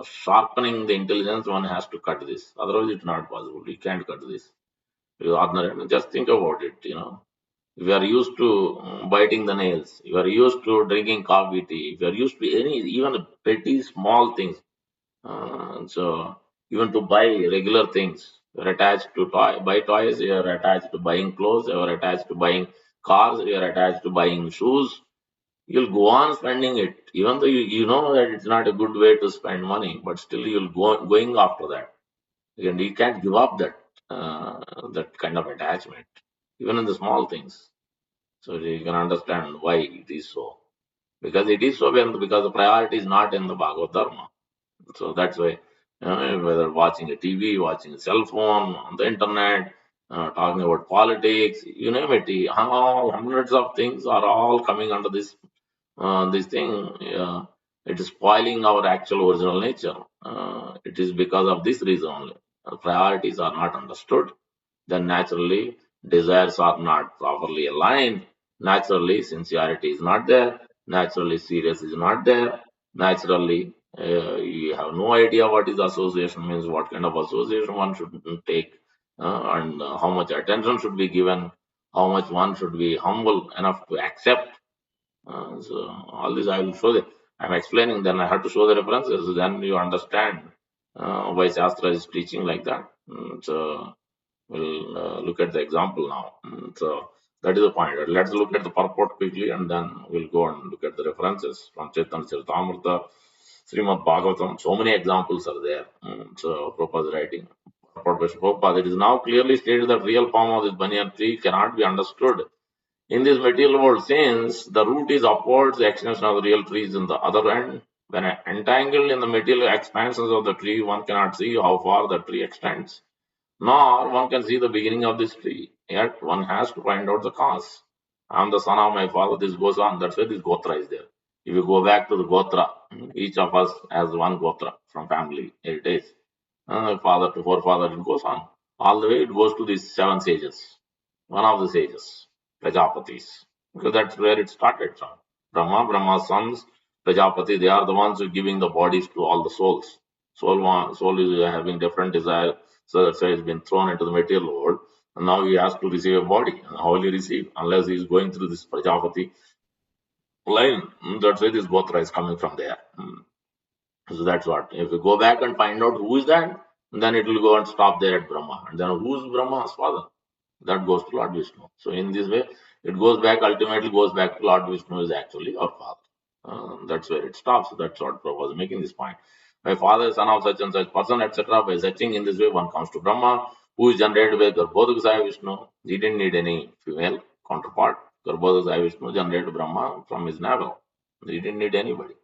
sharpening the intelligence, one has to cut this. Otherwise, it's not possible. You can't cut this. You ordinary, just think about it. If you are used to biting the nails, you are used to drinking coffee tea, if you are used to any, even petty small things, so even to buy regular things, you're attached to buy toys, you're attached to buying clothes, you're attached to buying cars, you're attached to buying shoes. You'll go on spending it, even though you know that it's not a good way to spend money, but still you'll go going after that. And you can't give up that kind of attachment, even in the small things. So you can understand why it is so. Because it is so because the priority is not in the Bhagavad Dharma. So that's why, whether watching a TV, watching a cell phone, on the internet, talking about politics, you name it, all hundreds of things are all coming under this thing. It is spoiling our actual original nature. It is because of this reason only. Priorities are not understood, then naturally desires are not properly aligned. Naturally, sincerity is not there. Naturally, serious is not there. Naturally, you have no idea what is association means, what kind of association one should take, and how much attention should be given, how much one should be humble enough to accept. So all this I will show you. I'm explaining, then I have to show the references, then you understand why Shastra is teaching like that. So we'll look at the example now. So that is the point. Let's look at the purport quickly and then we'll go and look at the references from Chaitanya Charitamrita, Srimad Bhagavatam. So many examples are there. So Prabhupada's writing. Purport by Prabhupada, it is now clearly stated that real form of this banyan tree cannot be understood in this material world, since the root is upwards, the extension of the real tree is in the other end. When entangled in the material expansions of the tree, one cannot see how far the tree extends, nor one can see the beginning of this tree. Yet one has to find out the cause. I am the son of my father. This goes on. That's why this Gotra is there. If you go back to the Gotra, each of us has one Gotra from family heritage. Father to forefather, it goes on. All the way it goes to these seven sages. One of the sages, Prajapatis. Because that's where it started from. Brahma's sons, Prajapati, they are the ones who are giving the bodies to all the souls. Soul is having different desire, so that's why it's been thrown into the material world. And now he has to receive a body. And how will he receive? Unless he is going through this Prajapati line. That's why this Gotra is coming from there. So that's what. If you go back and find out who is that, then it will go and stop there at Brahma. And then who is Brahma's father? That goes to Lord Vishnu. So in this way, it goes back, ultimately goes back to Lord Vishnu is actually our father. That's where it stops. That's what Prabhupada was making this point. My father is son of such and such person, etc. By searching in this way, one comes to Brahma, who is generated by Garbhodakasaya Vishnu. He didn't need any female counterpart. Garbhodakasaya Vishnu generated Brahma from his navel. He didn't need anybody.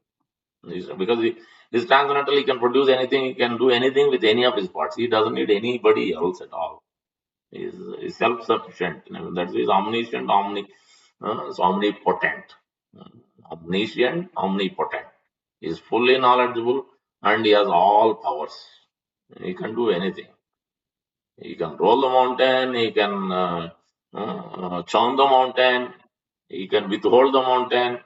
Because he is transcendental, he can produce anything, he can do anything with any of his parts. He doesn't need anybody else at all. is self-sufficient. That is omniscient, is omnipotent. Omniscient, omnipotent. He is fully knowledgeable and he has all powers. He can do anything. He can roll the mountain, he can churn the mountain, he can withhold the mountain.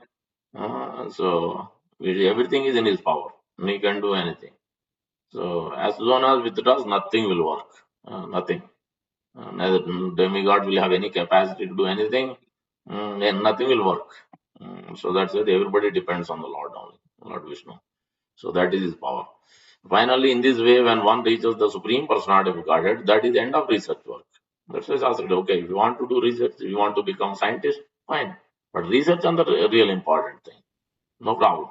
Everything is in his power. He can do anything. So as long as withdraws, nothing will work. Nothing. Neither demigod will have any capacity to do anything, and nothing will work. So that's it. Everybody depends on the Lord only, Lord Vishnu. So that is his power. Finally, in this way, when one reaches the Supreme Personality of Godhead, that is the end of research work. That's why Shastra said, okay, if you want to do research, if you want to become scientist, fine. But research on the real important thing. No problem.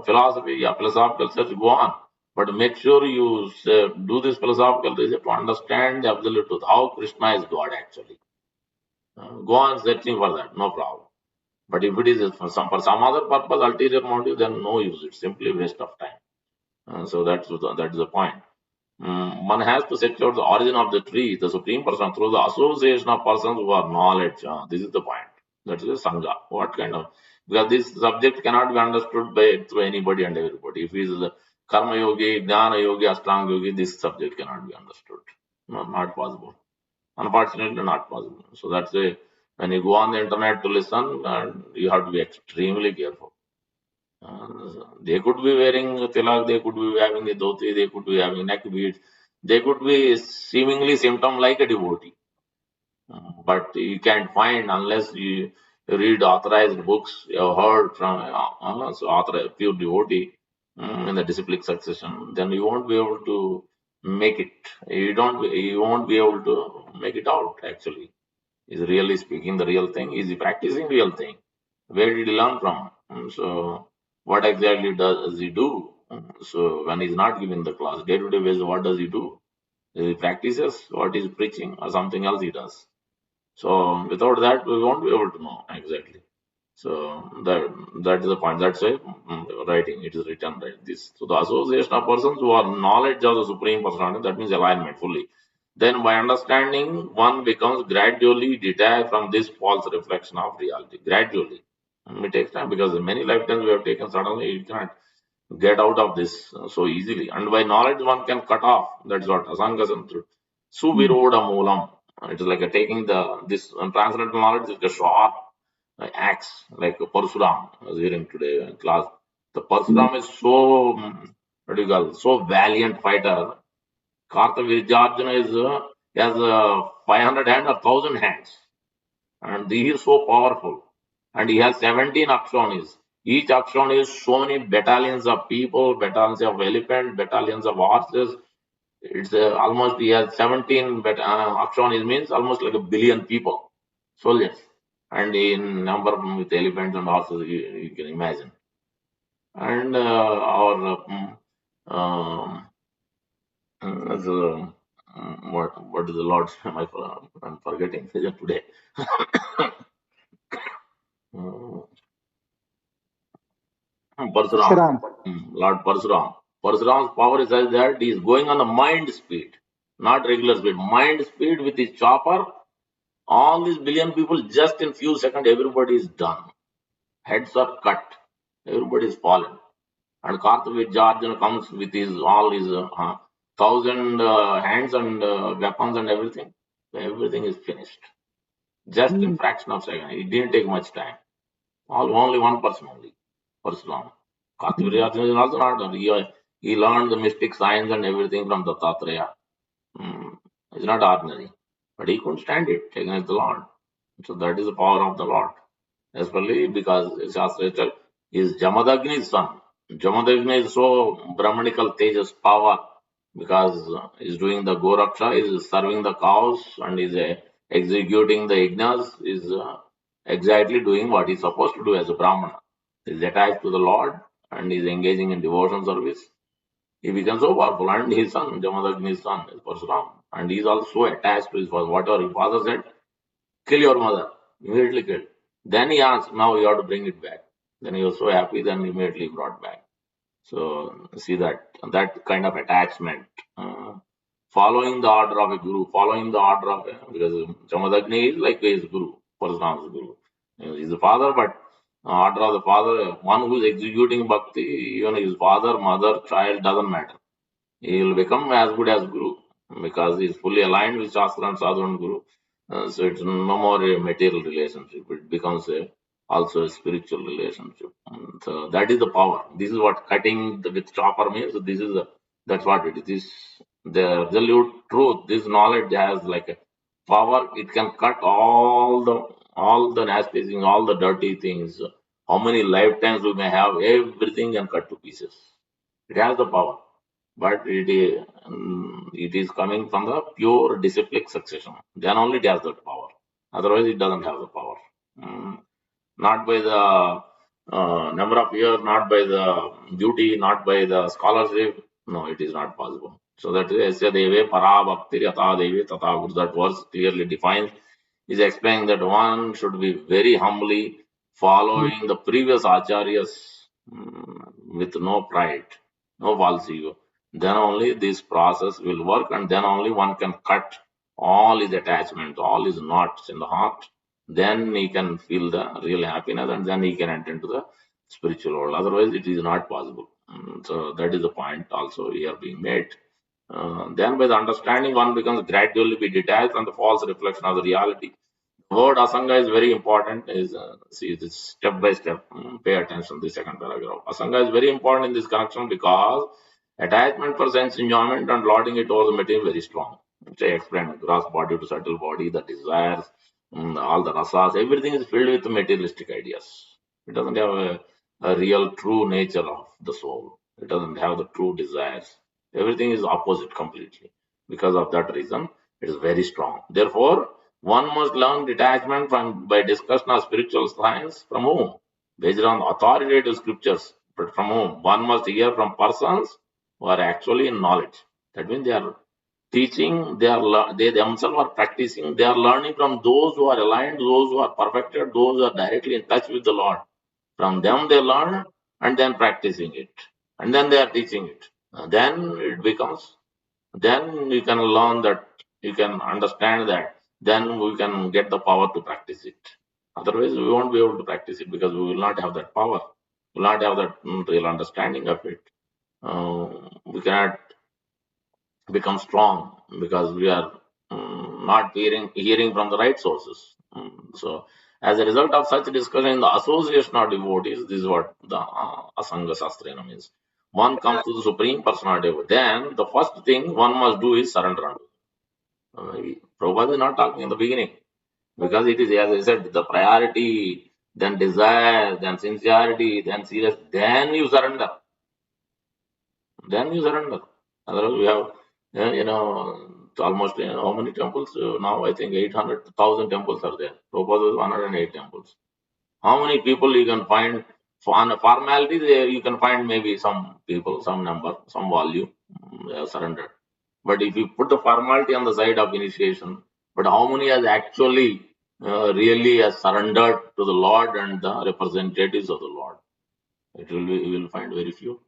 Philosophy, yeah, philosophical research, go on. But make sure you do this philosophical research to understand the absolute truth, how Krishna is God actually. Go on searching for that, no problem. But if it is for some other purpose, ulterior motive, then no use. It's simply waste of time. So that is the point. One has to set out the origin of the tree, the Supreme Person, through the association of persons who are knowledge. This is the point. That is a Sangha. What kind of. Because this subject cannot be understood by through anybody and everybody. If he is a Karma Yogi, Jnana Yogi, Ashtanga Yogi, this subject cannot be understood. No, not possible. Unfortunately, not possible. So that's a. When you go on the internet to listen, you have to be extremely careful. They could be wearing tilak, they could be having a dhoti, they could be having neck beads, they could be seemingly symptom like a devotee. But you can't find unless you read authorized books you have heard from authorized pure devotee in the disciplic succession, then you won't be able to make it. You won't be able to make it out actually. Is really speaking the real thing? Is he practicing real thing? Where did he learn from? So, what exactly does he do? So, when he's not giving the class, day to day basis, what does he do? He practices what he's preaching or something else he does. So, without that, we won't be able to know exactly. So, that is the point. That's why writing, it is written like this. So, the association of persons who are knowledge of the Supreme Personality, that means alignment fully. Then, by understanding, one becomes gradually detached from this false reflection of reality. Gradually. It takes time because many lifetimes we have taken, suddenly you cannot get out of this so easily. And by knowledge, one can cut off. That's what Asanga Santru. Suviroda Moolam. It is like taking this transcendental knowledge is a sharp axe, like Parsuram. I was hearing today in class. The Parsuram is so, what do you call, so valiant fighter. Kartavirjarjuna has 500 hands or 1,000 hands. And he is so powerful. And he has 17 akshonis. Each akshon is so many battalions of people, battalions of elephants, battalions of horses. It's almost, he has 17 akshonis means almost like a billion people, soldiers. And in number with elephants and horses, you can imagine. And our what is the Lord? I'm forgetting today. Parsuram, Sharam. Lord Parsuram. Parsuram's power is such that he is going on the mind speed, not regular speed. Mind speed with his chopper. All these billion people, just in few seconds, everybody is done. Heads are cut. Everybody is fallen. And Kartavirjarjuna comes with his all his 1,000 hands and weapons and everything. Everything is finished. Just in fraction of second. It didn't take much time. Only one person only. Parsuram. Kartavirjarjuna is also not. He learned the mystic science and everything from Dattatreya. It's not ordinary. But he couldn't stand it against the Lord. So that is the power of the Lord. Especially because Shastra is Jamadagni's son. Jamadagni is so Brahmanical Tejas power because he's doing the Goraksha, is serving the cows and is executing the yajnas, is exactly doing what he's supposed to do as a Brahmana. He's attached to the Lord and is engaging in devotion service. He becomes so powerful, and his son, Jamadagni's son, is Parsuram, and he's also attached to his father. Whatever his father said, kill your mother, immediately killed. Then he asked, now you have to bring it back. Then he was so happy, then immediately brought back. So see that kind of attachment. following the order of a guru, following the order of because Jamadagni is like his guru, Parasuram's guru. He's the father, but order of the father, one who is executing bhakti, even his father, mother, child, doesn't matter. He will become as good as guru because he is fully aligned with Shastra and Sadhu and Guru. So it's no more a material relationship. It becomes also a spiritual relationship. So that is the power. This is what cutting with chopper means. This is that's what it is. The absolute truth. This knowledge has like a power. It can cut all the nasty things, all the dirty things. How many lifetimes we may have, everything can cut to pieces. It has the power, but it is coming from the pure disciplic succession. Then only it has that power. Otherwise, it doesn't have the power. Mm, Not by the number of years, not by the duty, not by the scholarship. No, it is not possible. So that is Deve Para Bhakti Yata Devi Tata Guru. That verse clearly defines, is explaining that one should be very humbly following the previous acharyas with no pride, no false ego. Then only this process will work, and then only one can cut all his attachments, all his knots in the heart. Then he can feel the real happiness, and then he can enter into the spiritual world. Otherwise, it is not possible. So that is the point also here being made. Then by the understanding, one becomes gradually be detached from the false reflection of the reality. The word asanga is very important. Is see this step by step. Pay attention to the second paragraph. Asanga is very important in this connection because attachment for sense enjoyment and lording it over the material is very strong. Which I explained, gross body to subtle body, the desires, all the rasas, everything is filled with materialistic ideas. It doesn't have a real true nature of the soul. It doesn't have the true desires. Everything is opposite completely. Because of that reason, it is very strong. Therefore, one must learn detachment from by discussion of spiritual science from whom? Based on authoritative scriptures, but from whom? One must hear from persons who are actually in knowledge. That means they are teaching, they themselves are practicing, they are learning from those who are aligned, those who are perfected, those who are directly in touch with the Lord. From them they learn and then practicing it. And then they are teaching it. Then it becomes, then you can learn that, you can understand that, then we can get the power to practice it. Otherwise, we won't be able to practice it because we will not have that power. We will not have that real understanding of it. We cannot become strong because we are not hearing from the right sources. So, as a result of such discussion in the association of devotees, this is what the Asanga Sastrena means. One comes to the Supreme Personality. Then, the first thing one must do is surrender unto. Prabhupada is not talking in the beginning because it is, as I said, the priority, then desire, then sincerity, then serious, then you surrender. Then you surrender. Otherwise, we have, almost how many temples? Now, I think 800,000 temples are there. Prabhupada was 108 temples. How many people you can find? On a formality, you can find maybe some people, some number, some volume, they have surrendered. But if you put the formality on the side of initiation, but how many has actually really has surrendered to the Lord and the representatives of the Lord? You will find very few.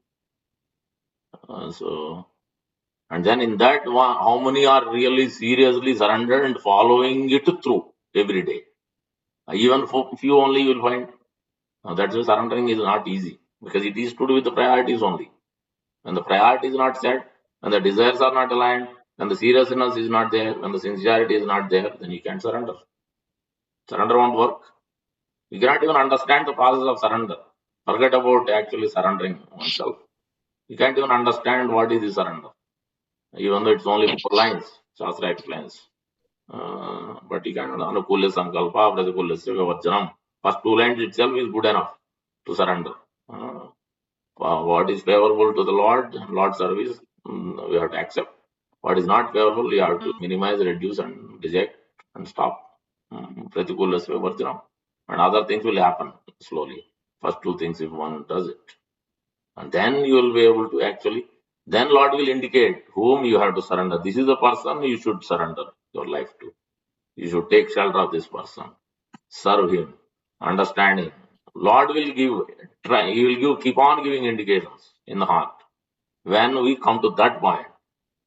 And then in that one, how many are really seriously surrendered and following it through every day? Even for few only you will find. That's why surrendering is not easy because it is to do with the priorities only. When the priority is not set, when the desires are not aligned, when the seriousness is not there, when the sincerity is not there, then you can't surrender. Surrender won't work. You cannot even understand the process of surrender. Forget about actually surrendering oneself. You can't even understand what is the surrender. Even though it's only 4 lines, Shastra explains. But you can Anukula Sankalpa, Pratikulya Vajjanam. First 2 lines itself is good enough to surrender. What is favorable to the Lord service, we have to accept. What is not favorable, you have to minimize, reduce, and reject and stop. Pratikula Varjanam. And other things will happen slowly. First 2 things, if one does it. And then you will be able to actually, then Lord will indicate whom you have to surrender. This is the person you should surrender your life to. You should take shelter of this person. Serve him. Understand him. Lord will he will keep on giving indications in the heart. When we come to that point,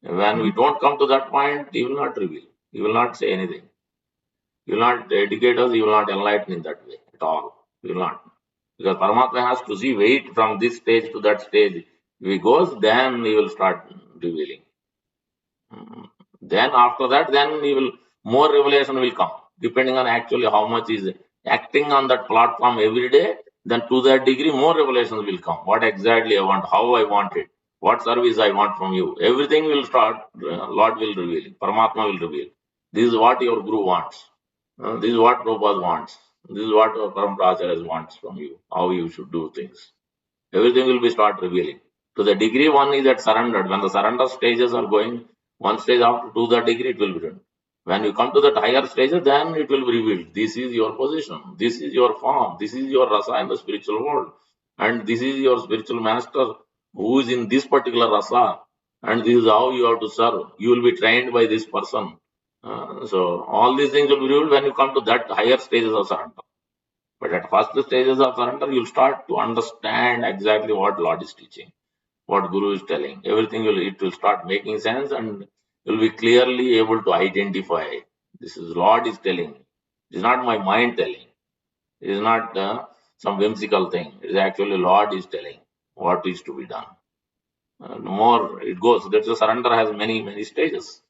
When we don't come to that point, He will not reveal. He will not say anything. He will not educate us. He will not enlighten in that way at all. He will not. Because Paramatma has to see, wait from this stage to that stage. If he goes, then he will start revealing. Then after that, then he will more revelation will come, depending on actually how much is acting on that platform every day. Then to that degree, more revelations will come. What exactly I want, how I want it, what service I want from you. Everything will start. Lord will reveal. Paramatma will reveal. This is what your guru wants. This is what Prabhupada wants. This is what our Parampara wants from you. How you should do things. Everything will be start revealing. To the degree one is at surrendered, when the surrender stages are going, one stage after to the degree it will be done. When you come to that higher stages, then it will be revealed. This is your position. This is your form. This is your rasa in the spiritual world. And this is your spiritual master who is in this particular rasa. And this is how you have to serve. You will be trained by this person. So all these things will be revealed when you come to that higher stages of surrender. But at first stages of surrender, you'll start to understand exactly what Lord is teaching, what Guru is telling. Everything will start making sense, and you'll be clearly able to identify. This is Lord is telling. It is not my mind telling. It is not some whimsical thing. It is actually Lord is telling what is to be done. The more it goes, that's the surrender has many stages.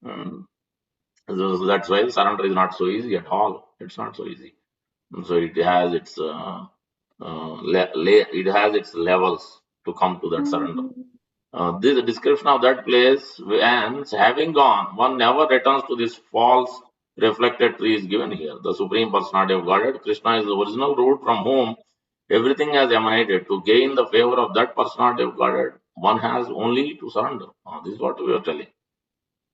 Um, so that's why surrender is not so easy at all. It's not so easy. So it has its it has its levels to come to that surrender. This description of that place ends, having gone, one never returns to this false reflected tree is given here. The Supreme Personality of Godhead, Krishna is the original root from whom everything has emanated. To gain the favor of that Personality of Godhead, one has only to surrender. This is what we are telling.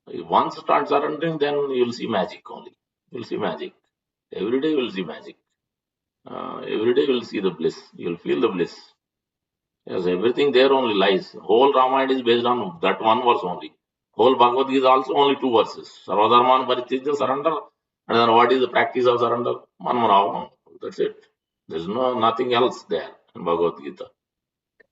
Once start surrendering, then you will see magic only. You will see magic. Every day you will see magic. Every day you will see the bliss. You will feel the bliss. Yes, everything there only lies. Whole Ramayana is based on that one verse only. Whole Bhagavad Gita is also only two verses. Sarvadharman Paritijya, surrender. And then what is the practice of surrender? Manmanavam. That's it. There's nothing else there in Bhagavad Gita.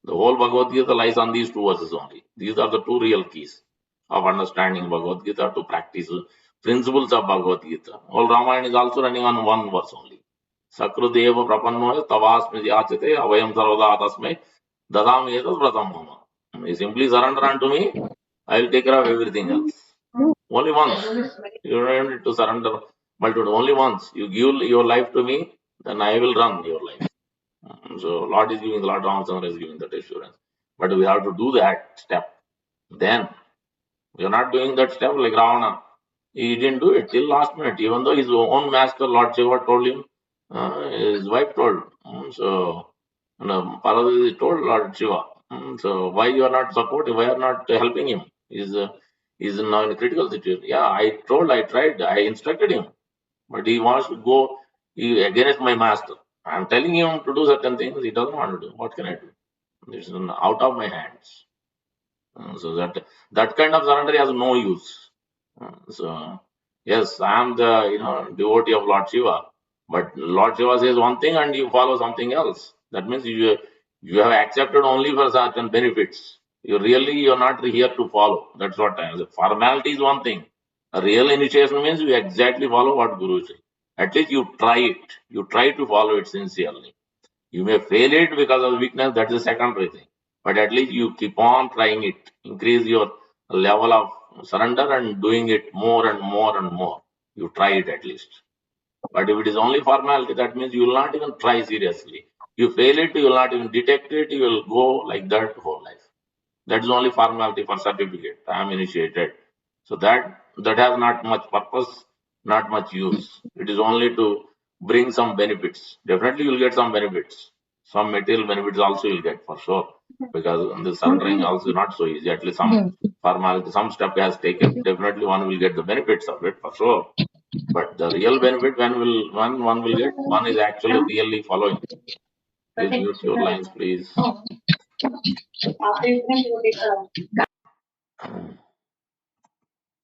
The whole Bhagavad Gita lies on these two verses only. These are the two real keys of understanding Bhagavad Gita to practice principles of Bhagavad Gita. Whole Ramayana is also running on one verse only. Sakrudeva prapannoya tavasmi yachate avayam sarvada tasmai dadam etas vratam mama. You simply surrender unto me, I will take care of everything else. Only once. You don't need to surrender multitude. Only once. You give your life to me, then I will run your life. So Lord is giving, Lord Ramachandra is giving that assurance. But we have to do that step. Then we are not doing that step like Ravana. He didn't do it till last minute, even though his own master, Lord Shiva, told him, his wife told. So Parvati told Lord Shiva. So why you are not supporting? Why you are not helping him? He's now in a critical situation. Yeah, I tried, I instructed him, but he wants to go against my master. I'm telling him to do certain things, he doesn't want to do. What can I do? It's out of my hands. So that kind of surrender has no use. So yes, I am the devotee of Lord Shiva, but Lord Shiva says one thing and you follow something else. That means you have accepted only for certain benefits. You're not here to follow. That's what I am saying. Formality is one thing. A real initiation means you exactly follow what Guru says. At least you try it. You try to follow it sincerely. You may fail it because of weakness, that's the secondary thing. But at least you keep on trying it. Increase your level of surrender and doing it more and more and more. You try it at least. But if it is only formality, that means you will not even try seriously. You fail it, you will not even detect it, you will go like that whole life. That is only formality for certificate. I am initiated. So that has not much purpose, not much use. It is only to bring some benefits. Definitely you will get some benefits. Some material benefits also you'll get for sure. Because the surrendering also not so easy. At least some formality, some step has taken. Definitely one will get the benefits of it for sure. But the real benefit when one will get, one is actually really following. Please mute your lines, please.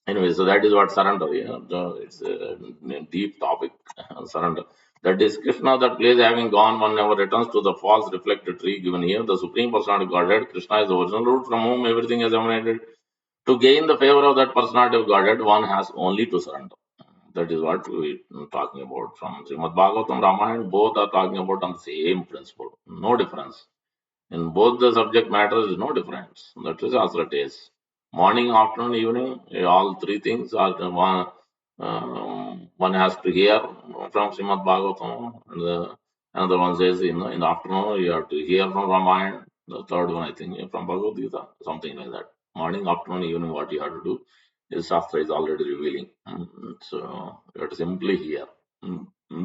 Anyway, so that is what surrender. It's a deep topic, surrender. The description of that place having gone, one never returns to the false reflected tree given here. The Supreme Personality of Godhead, Krishna is the original root from whom everything has emanated. To gain the favor of that personality of Godhead, one has only to surrender. That is what we are talking about from Srimad Bhagavatam, Ramayana. Both are talking about on the same principle. No difference. In both the subject matters is no difference. That is as it is. Morning, afternoon, evening, all three things are the one. One has to hear from Srimad Bhagavatam, and another one says in the afternoon you have to hear from Ramayana. The third one, I think, from Bhagavad Gita, something like that. Morning, afternoon, evening, what you have to do is Shastra is already revealing. So you have to simply hear.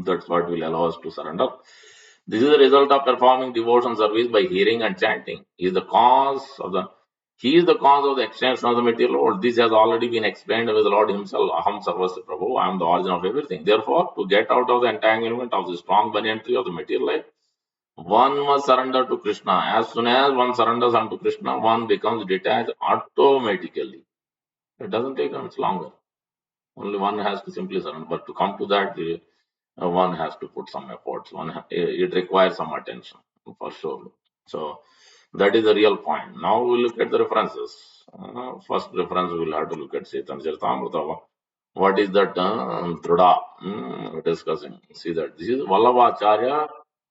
That's what will allow us to surrender. This is the result of performing devotion service by hearing and chanting. He is the cause of the extension of the material world. This has already been explained with the Lord Himself. Aham sarvasya prabhu. I am the origin of everything. Therefore, to get out of the entanglement of the strong banyan tree of the material life, one must surrender to Krishna. As soon as one surrenders unto Krishna, one becomes detached automatically. It doesn't take much longer. Only one has to simply surrender. But to come to that, one has to put some efforts. It requires some attention for sure. So that is the real point. Now we look at the references. First reference we will have to look at Chaitanya Charitamrita. What is that Druda? Discussing. See that this is Vallabhacharya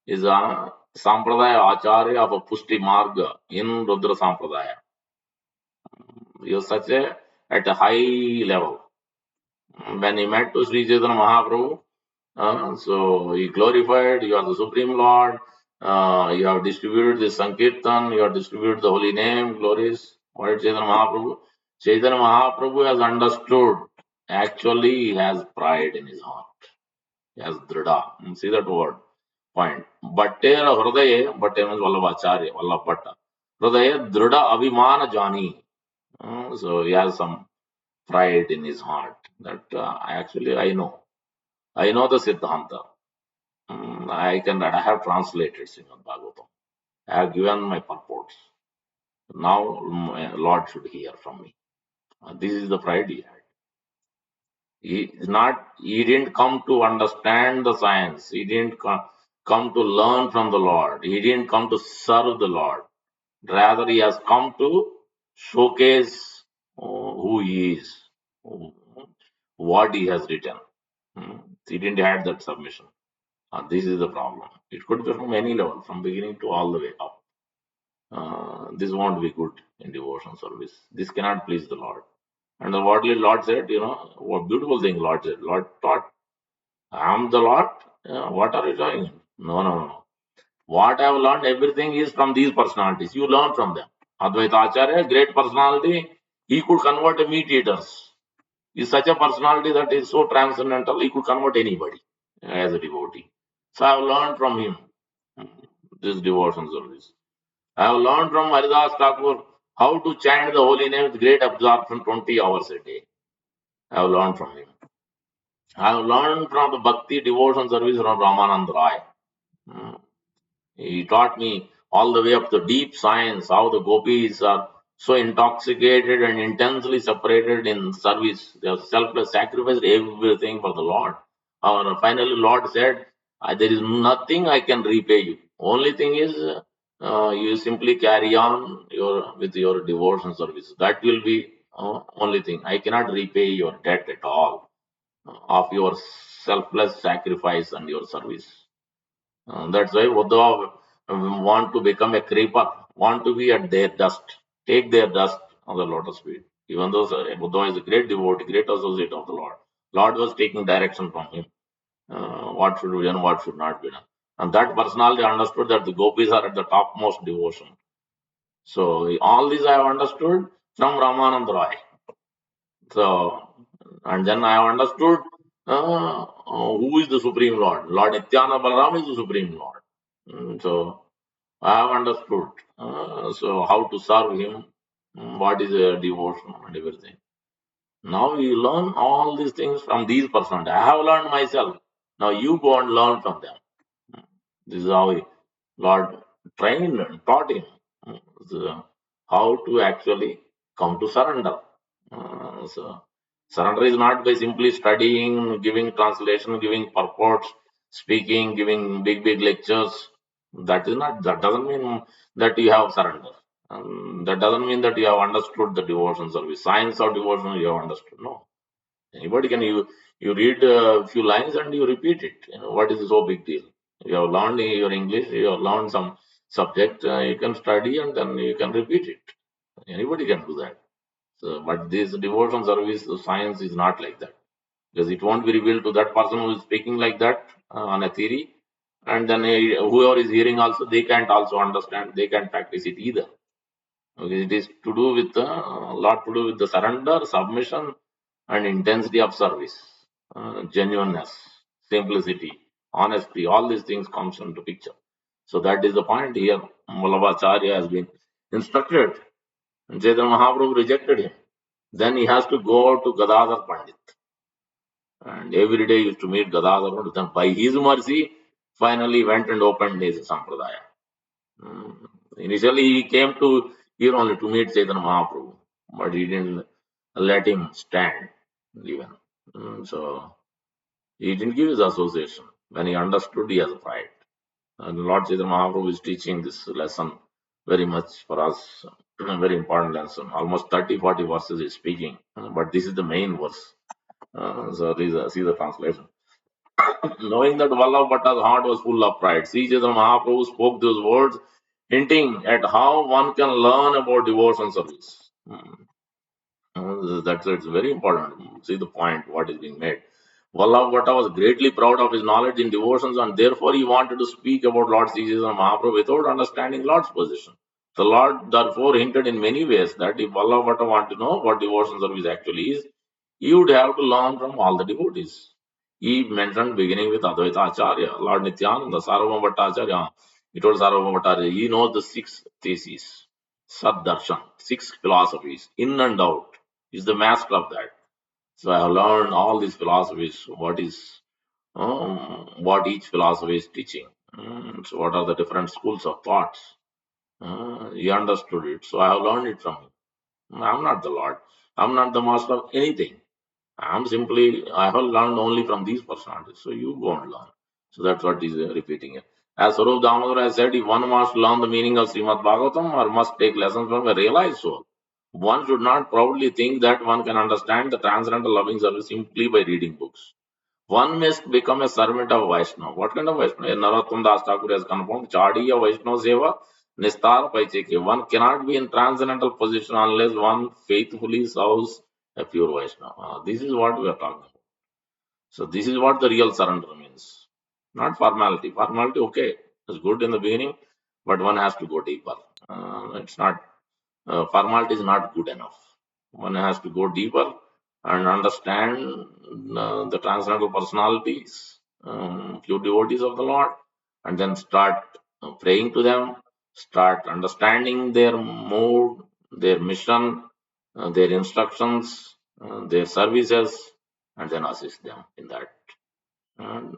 is a Sampradaya Acharya of a Pushti Marga in Rudra Sampradaya. He was such at a high level. When he met to Sri Chaitanya Mahaprabhu, so he glorified, you are the Supreme Lord, you have distributed the Sankirtan, you have distributed the holy name, glories. What did Chaitanya Mahaprabhu? Chaitanya Mahaprabhu has understood. Actually, he has pride in his heart. He has drida. See that word? Point. Bhattera Hrudaye, Bhatte means Vallabhacharya, Vallabhatta. Hrudaye drida abhimana jani. So he has some pride in his heart that actually I know. I know the Siddhanta. I have translated Srimad Bhagavatam. I have given my purports. Now, Lord should hear from me. This is the pride he had. He didn't come to understand the science. He didn't come to learn from the Lord. He didn't come to serve the Lord. Rather, he has come to showcase who he is, what he has written. He didn't have that submission. This is the problem. It could be from any level, from beginning to all the way up. This won't be good in devotion service. This cannot please the Lord. And what did Lord said, what beautiful thing Lord said. Lord taught, I am the Lord. What are you doing? No, no, no. What I have learned, everything is from these personalities. You learn from them. Advaita Acharya, great personality, he could convert meat eaters. He's such a personality that is so transcendental, he could convert anybody as a devotee. So I have learned from him this devotion service. I have learned from Haridas Thakur how to chant the holy name with great absorption 20 hours a day. I have learned from him. I have learned from the Bhakti devotion service from Ramanand Rai. Hmm. He taught me all the way up to deep science, how the gopis are so intoxicated and intensely separated in service. They have selfless sacrificed everything for the Lord. Finally, Lord said, there is nothing I can repay you. Only thing is, you simply carry on with your devotion service. That will be only thing. I cannot repay your debt at all of your selfless sacrifice and your service. That's why Uddhava want to become a creeper, want to be at their dust, take their dust on the lotus feet. Even though Uddhava is a great devotee, great associate of the Lord, Lord was taking direction from him. What should be done, what should not be done. And that personality understood that the gopis are at the topmost devotion. So all this I have understood from Ramanand Roy. So, and then I have understood who is the Supreme Lord. Lord Nityananda Balaram is the Supreme Lord. So I have understood. So how to serve him, what is a devotion and everything. Now you learn all these things from these persons. I have learned myself. Now you go and learn from them. This is how Lord trained and taught him how to actually come to surrender. So surrender is not by simply studying, giving translation, giving purports, speaking, giving big lectures. That doesn't mean that you have surrender. That doesn't mean that you have understood the devotion service. Science of devotion you have understood. No. Anybody can you read a few lines and you repeat it. What is so big deal? You have learned your English, you have learned some subject, you can study and then you can repeat it. Anybody can do that. So, but this devotion service, the science is not like that, because it won't be revealed to that person who is speaking like that on a theory, and then whoever is hearing also, they can't also understand, they can't practice it either. Okay, it is to do with a lot to do with the surrender, submission, and intensity of service, genuineness, simplicity, honesty. All these things comes into picture. So that is the point here. Vallabhacharya has been instructed, and Chaitanya Mahaprabhu rejected him. Then he has to go to Gadadhar Pandit, and every day he used to meet Gadadhar Pandit. Then by his mercy, finally went and opened his sampradaya. Mm. Initially, he came to here only to meet Chaitanya Mahaprabhu, but he didn't let him stand even. So he didn't give his association. When he understood, he has pride. And Lord Chaitanya Mahaprabhu is teaching this lesson very much for us, a very important lesson. Almost 30, 40 verses he's speaking, but this is the main verse. So see the translation. Knowing that Vallabh Bhatta's heart was full of pride, Sri Chaitanya Mahaprabhu spoke those words, hinting at how one can learn about devotion service. That's it's very important. See the point, what is being made. Vallabh Bhatta was greatly proud of his knowledge in devotions, and therefore he wanted to speak about Lord Sri Chaitanya Mahaprabhu without understanding Lord's position. The Lord therefore hinted in many ways that if Vallabh Bhatta wanted to know what devotion service actually is, he would have to learn from all the devotees. He mentioned beginning with Advaita Acharya, Lord Nityananda, Sarvabhauma Bhattacharya. He told Sarvabhauma Bhattacharya, he knows the six theses, Sad Darshan, six philosophies, in and out. He's the master of that. So I have learned all these philosophies, what each philosophy is teaching. So what are the different schools of thoughts? He understood it. So I have learned it from him. I'm not the Lord. I'm not the master of anything. I have learned only from these personalities. So you go and learn. So that's what he's repeating here. As Sarup Damodar has said, if one must learn the meaning of Srimad Bhagavatam or must take lessons from a realized soul, one should not proudly think that one can understand the transcendental loving service simply by reading books. One must become a servant of Vaishnava. What kind of Vaishnava? Narottam Das Thakur has confirmed, Chadiya Vaishnava Seva Nistar Paicheke. One cannot be in transcendental position unless one faithfully serves a pure Vaishnava. This is what we are talking about. So this is what the real surrender means. Not formality. Formality, okay, it's good in the beginning, but one has to go deeper. It's not formality is not good enough. One has to go deeper and understand the transcendental personalities, few devotees of the Lord, and then start praying to them, start understanding their mood, their mission, their instructions, their services, and then assist them in that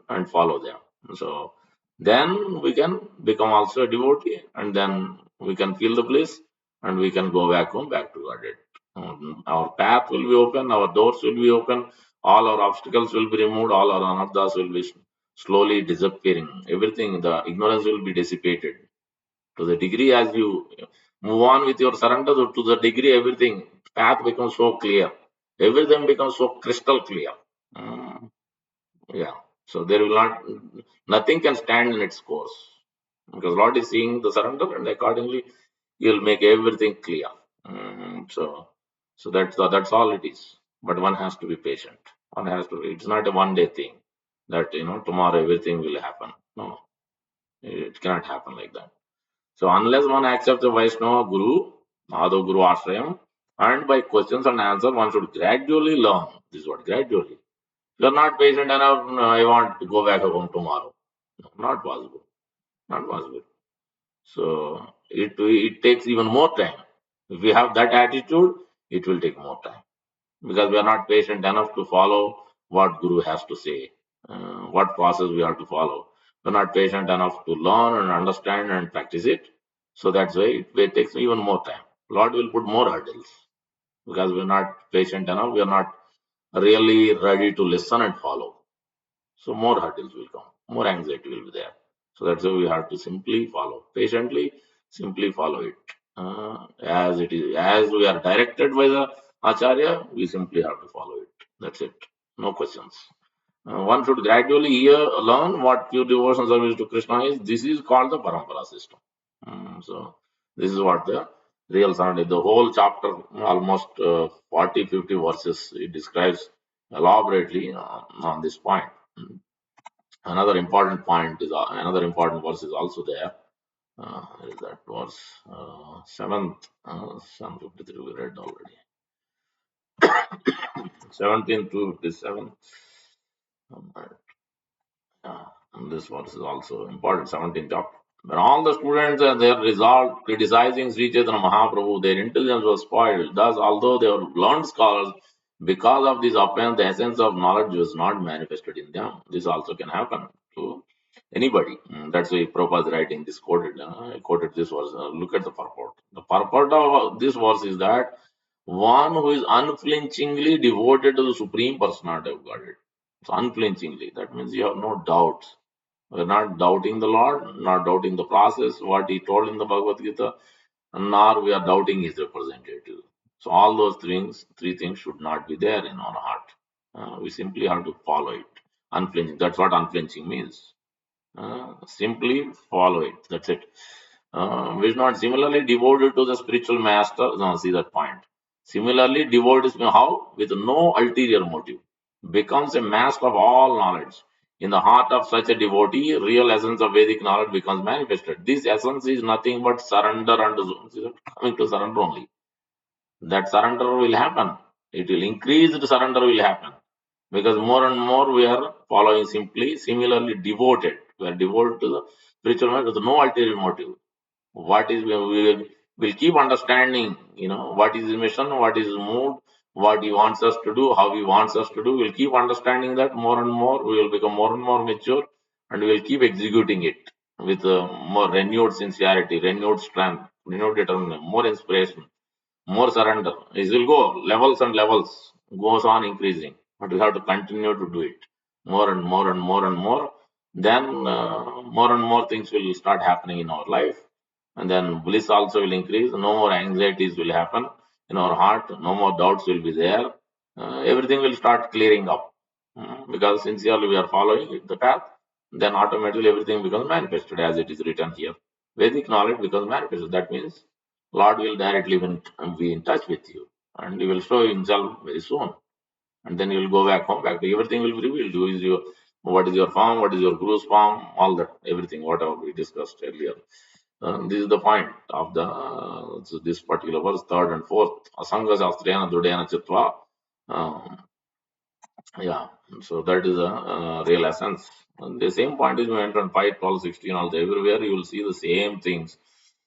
and follow them. So then we can become also a devotee, and then we can feel the bliss, and we can go back home, back to Godhead. Our path will be open, our doors will be open, all our obstacles will be removed, all our anarthas will be slowly disappearing. Everything, the ignorance will be dissipated. To the degree as you move on with your surrender, to the degree everything, path becomes so clear. Everything becomes so crystal clear. Mm. Yeah. So there will not, nothing can stand in its course, because Lord is seeing the surrender, and accordingly, He will make everything clear. So that's all it is. But one has to be patient. One has to. It's not a one day thing that tomorrow everything will happen. No, it cannot happen like that. So unless one accepts the Vaishnava Guru, Madhav Guru Ashrayam, and by questions and answers, one should gradually learn. This is what gradually. You're not patient enough. No, I want to go back home tomorrow. No, not possible. Not possible. So it takes even more time. If we have that attitude, it will take more time, because we are not patient enough to follow what Guru has to say, what process we have to follow. We're not patient enough to learn and understand and practice it. So that's why it takes even more time. Lord will put more hurdles, because we're not patient enough. We are not really ready to listen and follow. So more hurdles will come, more anxiety will be there. So that's why we have to simply follow, patiently, simply follow it. As it is, as we are directed by the Acharya, we simply have to follow it. That's it. No questions. One should gradually learn what pure devotion service to Krishna is. This is called the Parampara system. So, this is what the real surrender. The whole chapter, almost 40, 50 verses, it describes elaborately on this point. Another important point is another important verse is also there. Is that verse 7th, 753 we read already. 17 to 57. And this verse is also important, 17th chapter. When all the students and their resolved criticizing Sri Chaitanya Mahaprabhu, their intelligence was spoiled. Thus, although they were learned scholars, because of this offense, the essence of knowledge was not manifested in them. This also can happen to anybody. That's why Prabhupada is writing this quoted. I quoted this verse. Look at the purport. The purport of this verse is that one who is unflinchingly devoted to the Supreme Personality of Godhead. So unflinchingly, that means you have no doubts. We're not doubting the Lord, not doubting the process, what He told in the Bhagavad Gita, nor we are doubting His representative. So all those things, three things should not be there in our heart. We simply have to follow it. Unflinching. That's what unflinching means. Simply follow it. That's it. We is not similarly devoted to the spiritual master. No, see that point. Similarly, devoted is how? With no ulterior motive. Becomes a mask of all knowledge. In the heart of such a devotee, real essence of Vedic knowledge becomes manifested. This essence is nothing but surrender and coming to surrender only. That surrender will happen. It will increase the surrender will happen. Because more and more we are following simply, similarly devoted. We are devoted to the spiritual matter with no ulterior motive. What is we will keep understanding, what is his mission, what is his mood, what he wants us to do, how he wants us to do. We'll keep understanding that more and more. We will become more and more mature, and we will keep executing it with more renewed sincerity, renewed strength, renewed determination, more inspiration, more surrender. It will go levels and levels, goes on increasing, but we have to continue to do it more and more and more and more. Then more and more things will start happening in our life, and then bliss also will increase. No more anxieties will happen in our heart. No more doubts will be there. Everything will start clearing up. Because sincerely we are following the path, then automatically everything becomes manifested as it is written here. Vedic knowledge becomes manifested. That means Lord will directly be in touch with you, and He will show Himself very soon. And then you will go back home, back to everything will be revealed. Who is your, what is your form, what is your guru's form, all that, everything, whatever we discussed earlier. This is the point of the so this particular verse, third and fourth. Asanga Shastrena Dudena Chitva. Yeah, so that is a real essence. And the same point is went on 5, 12, 16 also. Everywhere you will see the same things.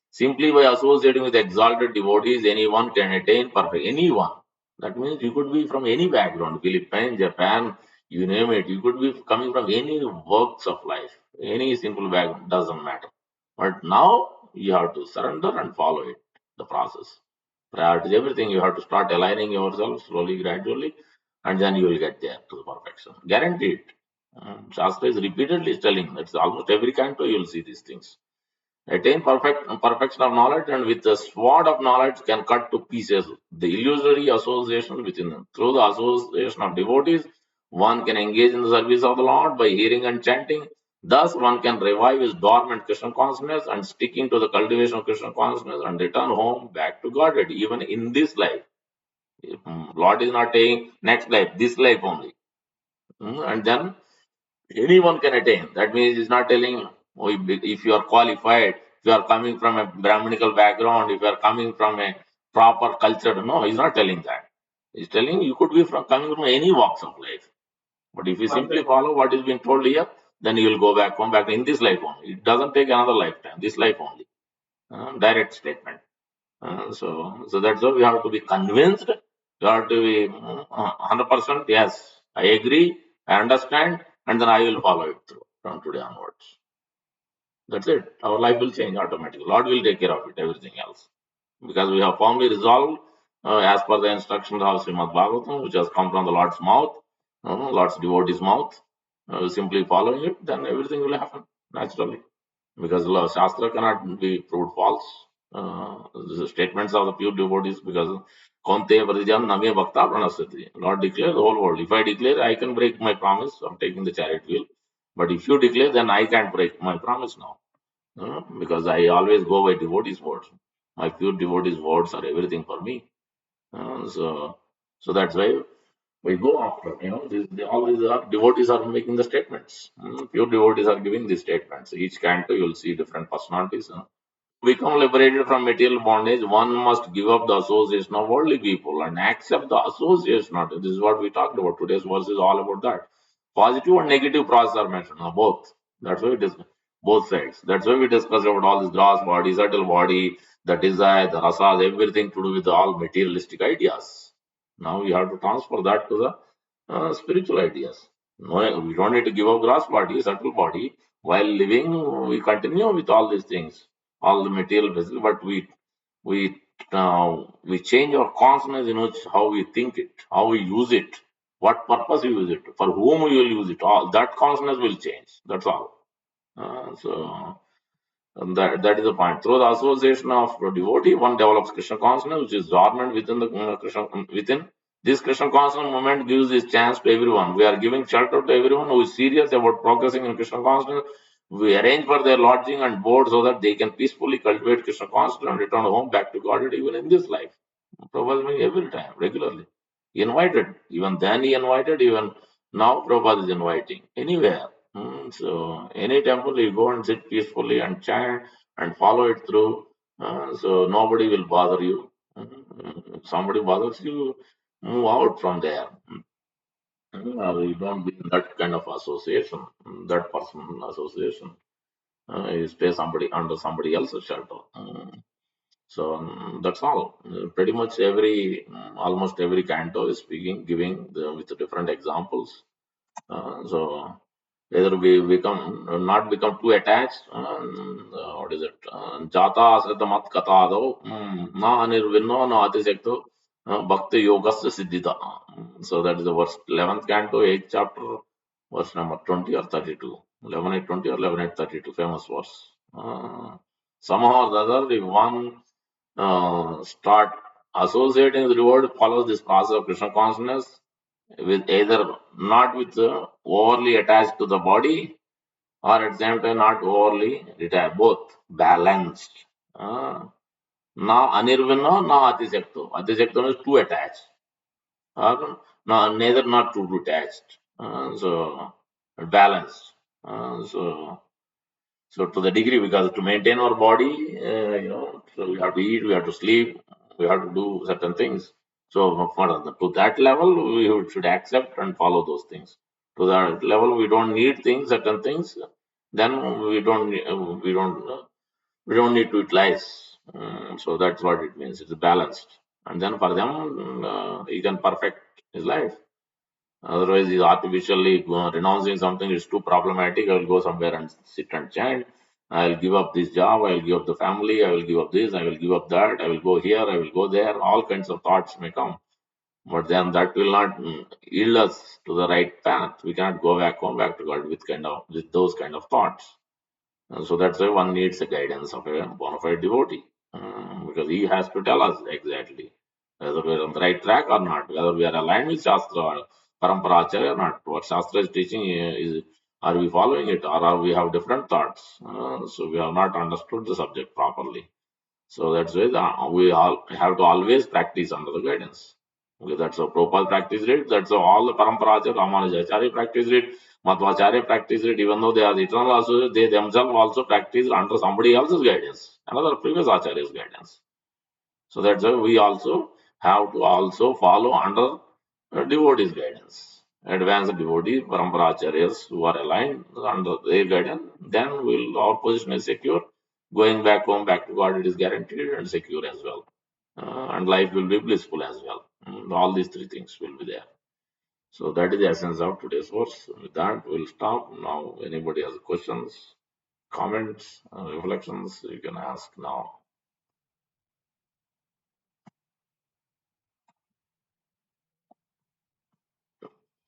Simply by associating with exalted devotees, anyone can attain perfect. Anyone. That means you could be from any background, Philippines, Japan, you name it. You could be coming from any works of life, any simple background, doesn't matter. But now you have to surrender and follow it, the process. Prioritize everything. You have to start aligning yourself slowly, gradually, and then you will get there to the perfection. Guaranteed. Shastra is repeatedly telling. That's almost every canto you will see these things. Attain perfection of knowledge, and with the sword of knowledge can cut to pieces the illusory association within them. Through the association of devotees, one can engage in the service of the Lord by hearing and chanting. Thus, one can revive his dormant Krishna consciousness and sticking to the cultivation of Krishna consciousness and return home back to Godhead, even in this life. Lord is not saying next life, this life only. And then anyone can attain. That means he's not telling if you are qualified, if you are coming from a Brahminical background, if you are coming from a proper culture. No, he's not telling that. He's telling you could be coming from any walks of life. But if you simply follow what is being told here, then you will go back, come back in this life only. It doesn't take another lifetime, this life only. Direct statement. So that's why we have to be convinced. You have to be 100%. Yes, I agree. I understand, and then I will follow it through from today onwards. That's it. Our life will change automatically. Lord will take care of it. Everything else, because we have firmly resolved, as per the instructions of Srimad Bhagavatam, which has come from the Lord's mouth, Lord's devotee's mouth. Simply following it, then everything will happen naturally. Because Shastra cannot be proved false. The statements of the pure devotees, because Kaunte Pradijam Name Bhakta Pranasati. Lord declares the whole world. If I declare, I can break my promise of taking the chariot wheel. But if you declare, then I can't break my promise now. Because I always go by devotees' words. My pure devotees' words are everything for me. So that's why we go after. All these are devotees are making the statements. Pure devotees are giving these statements. Each canto, you'll see different personalities. Become liberated from material bondage, one must give up the association of worldly people and accept the association. This is what we talked about. Today's verse is all about that. Positive and negative process are mentioned, both. That's why we discuss both sides. That's why we discuss about all this gross body, subtle body, the desire, the rasas, everything to do with all materialistic ideas. Now we have to transfer that to the spiritual ideas. No, we don't need to give up gross body, subtle body. While living, we continue with all these things, all the material physical, but we change our consciousness, how we think it, how we use it, what purpose we use it, for whom we will use it. All that consciousness will change. That's all. So and that is the point. Through the association of devotee, one develops Krishna consciousness, which is dormant within the Krishna within. This Krishna consciousness movement gives this chance to everyone. We are giving shelter to everyone who is serious about progressing in Krishna consciousness. We arrange for their lodging and board so that they can peacefully cultivate Krishna consciousness and return home back to God even in this life. Prabhupada is every time, regularly. He invited. Even then he invited, even now Prabhupada is inviting. Anywhere. So any temple you go and sit peacefully and chant and follow it through. So nobody will bother you. If somebody bothers you, move out from there. You don't be in that kind of association, that person association. You stay somebody under somebody else's shelter. So that's all. Pretty much almost every canto is speaking, giving with different examples. So whether we become not become too attached. What is it? Jata asrita mat katado na anirvinno na atisekto bhakti yogasya siddhita. So that is the verse 11th canto, 8th chapter, verse number 20 or 32. 11 8 20 or 11 8 32, famous verse. Somehow or the other, if one start associating with the word, follows this process of Krishna consciousness, with either not with overly attached to the body or at the same time not overly detached, both balanced. Na anirvinno, na atisekto. Atisekto is too attached, or no, neither not too detached. So balanced. So to the degree, because to maintain our body, so we have to eat, we have to sleep, we have to do certain things. So to that level, we should accept and follow those things. To that level, we don't need things, certain things. Then we don't need to utilize. So that's what it means. It's balanced, and then for them, he can perfect his life. Otherwise, he's artificially renouncing something is too problematic. I will go somewhere and sit and chant. I'll give up this job. I'll give up the family. I will give up this. I will give up that. I will go here. I will go there. All kinds of thoughts may come. But then that will not yield us to the right path. We cannot go back home, back to God with those kind of thoughts. So that's why one needs the guidance of a bona fide devotee, because he has to tell us exactly whether we're on the right track or not, whether we are aligned with Shastra or Paramparacharya or not. What Shastra is teaching is, are we following it, or are we have different thoughts? So we have not understood the subject properly. So that's why we all have to always practice under the guidance. Okay, that's how Prabhupada practiced it. That's how all the Paramparacha, Ramanujacharya practiced it. Madhvacharya practiced it. Even though they are eternal associates, they themselves also practiced under somebody else's guidance, another previous Acharya's guidance. So that's why we also have to also follow under devotees' guidance. Advanced devotees, Paramparacharyas who are aligned under their guidance, then our position is secure. Going back home, back to God, it is guaranteed and secure as well. And life will be blissful as well. All these three things will be there. So that is the essence of today's verse. With that, we'll stop. Now, anybody has questions, comments, reflections, you can ask now.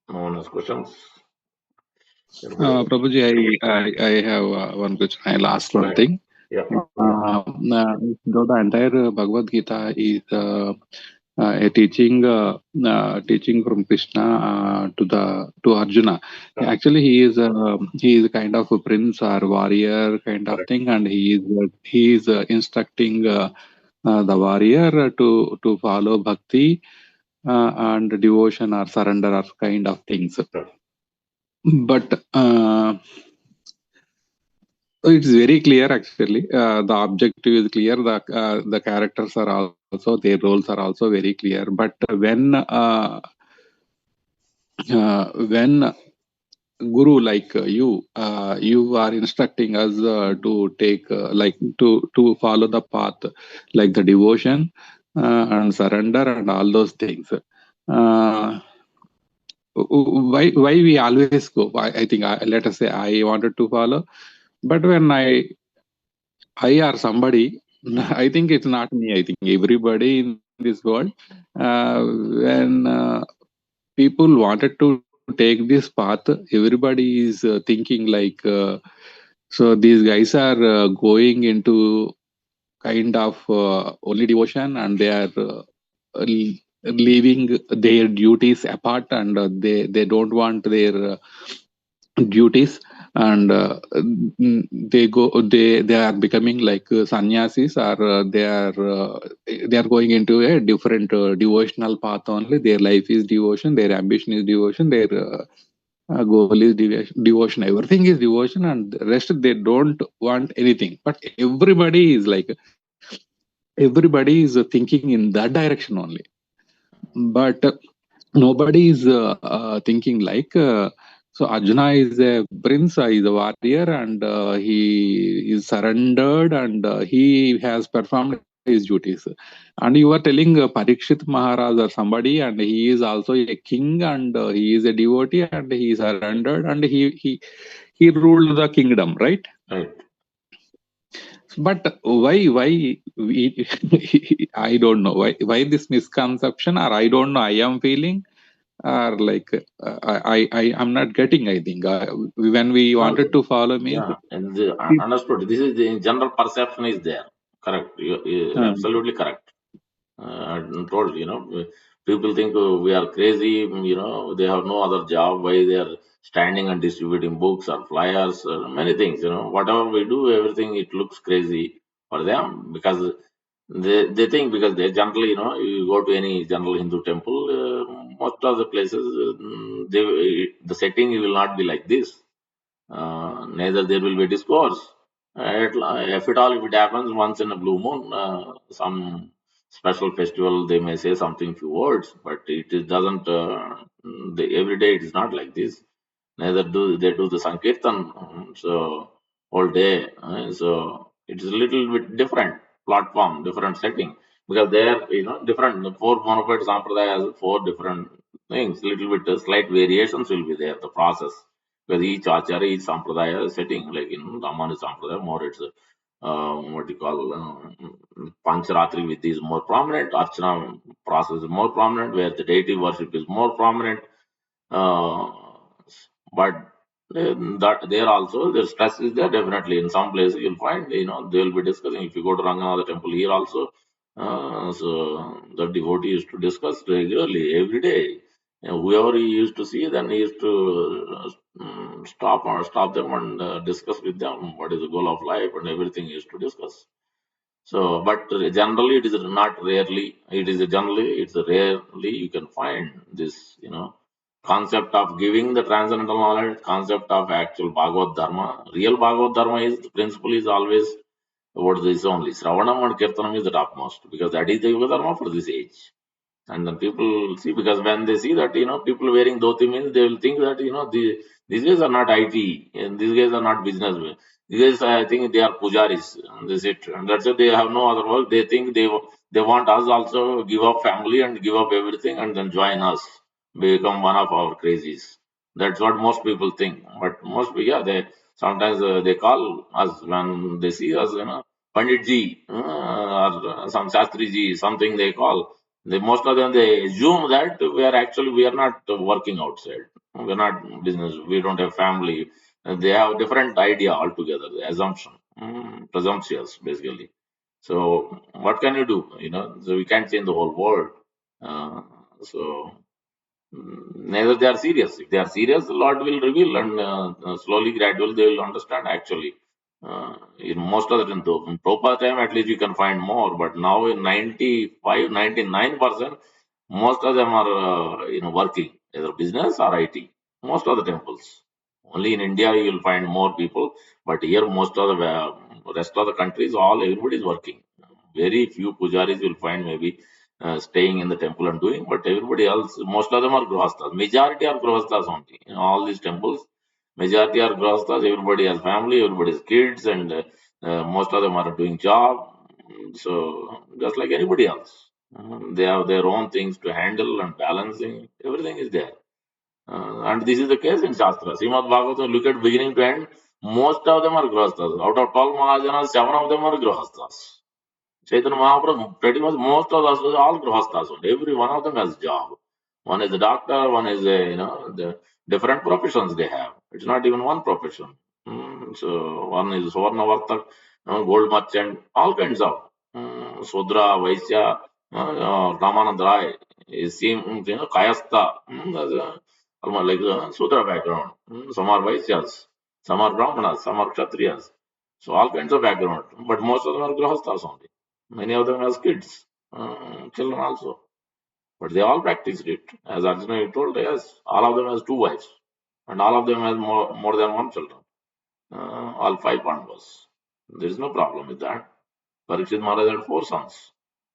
No one has questions? Prabhuji, I have one question. I'll ask one thing. Yeah. Though the entire Bhagavad Gita is a teaching from Krishna to Arjuna. Yeah. Actually, he is kind of a prince or warrior kind of Correct. thing, and he is instructing the warrior to follow bhakti and devotion or surrender or kind of things. Correct. But it's very clear actually. The objective is clear. The characters are also, their roles are also very clear. But when guru like you are instructing us to take like to follow the path, like the devotion and surrender and all those things. Why we always go? I think let us say I wanted to follow, but when I or somebody, I think it's not me. I think everybody in this world, when people wanted to take this path, everybody is thinking like, so these guys are going into kind of only devotion, and they are leaving their duties apart, and they don't want their duties, and they are becoming like sannyasis, or they are going into a different devotional path only. Their life is devotion, their ambition is devotion, their goal is devotion, everything is devotion, and the rest they don't want anything. But everybody is thinking in that direction only. But nobody is thinking like, so Arjuna is a prince, is a warrior, and he is surrendered, and he has performed his duties. And you are telling Parikshit Maharaj or somebody, and he is also a king, and he is a devotee, and he surrendered, and he ruled the kingdom, right? Right. But why we I don't know why this misconception, or I don't know, I am feeling, or like I'm not getting. I think when we No, wanted to follow means, yeah, and understood. This is the general perception is there. Correct. You're uh, absolutely correct. I told people think we are crazy. They have no other job. Why they are standing and distributing books or flyers, many things. Whatever we do, everything it looks crazy for them because they think because they generally you go to any general Hindu temple, most of the places the setting will not be like this. Neither there will be discourse. If at all, if it happens once in a blue moon, some special festival, they may say something few words, but doesn't. Every day it is not like this. Neither do they do the sankirtan, so all day. So it is a little bit different platform, different setting because there different. The four Monophysite Sampradaya has four different things. Little bit slight variations will be there. The process because each acharya, each sampradaya setting, like in Ramana Sampradaya, more it's what you call Pancharatri Vidhi is more prominent, Archana process is more prominent, where the deity worship is more prominent. Uh, but that there also the stress is there definitely. In some places you'll find they will be discussing. If you go to Ranganatha temple here also, so the devotee used to discuss regularly every day. Whoever he used to see, then he used to stop them and discuss with them what is the goal of life and everything he used to discuss. So, but generally it is not rarely. It is generally it's rarely you can find this concept of giving the transcendental knowledge, concept of actual Bhagavad Dharma. Real Bhagavad Dharma is the principle is always about this only. Sravanam and Kirtanam is the topmost because that is the Yoga Dharma for this age. And then people see because when they see that people wearing dhoti means they will think that these guys are not IT and these guys are not businessmen. These guys I think they are pujaris. And that's it. And that's it. They have no other work. They think they want us also give up family and give up everything and then join us, become one of our crazies. That's what most people think. But most yeah they sometimes they call us when they see us Pandit ji or some Shastri ji something they call most of them they assume that we are not working outside. We're not business. We don't have family. They have different idea altogether. The assumption. presumptuous, basically. So what can you do? So we can't change the whole world. So neither they are serious. If they are serious, the Lord will reveal, and slowly, gradually, they will understand. Actually, in most of the time, though, in Prabhupada time, at least you can find more. But now, in 95, 99%, most of them are working either business or IT. Most of the temples. Only in India you will find more people, but here most of the rest of the countries, all everybody is working. Very few pujaris will find maybe staying in the temple and doing, but everybody else, most of them are grihasthas. Majority are grihasthas only. In all these temples, majority are grihasthas. Everybody has family, everybody has kids, and most of them are doing job. So just like anybody else, they have their own things to handle and balancing. Everything is there. And this is the case in Shastra. Srimad Bhagavatam, look at beginning to end, most of them are grihasthas. Out of 12 Mahajanas, 7 of them are grihasthas. Chaitanya Mahaprabhu, pretty much most of us, all grihasthas. Every one of them has job. One is a doctor, one is a, the different professions they have. It's not even one profession. So one is Swarna Vartak, gold merchant, all kinds of. Sudra, Vaisya, Ramanand Rai, is same, Kayastha, like Sudra background. Some are Vaisyas, some are Brahmanas, some are Kshatriyas. So all kinds of background. But most of them are grihasthas only. Many of them has kids, children also. But they all practiced it. As Arjuna told, yes, all of them has two wives. And all of them has more than one children. All 5 Pandavas. There is no problem with that. Parikshit Maharaj had 4 sons.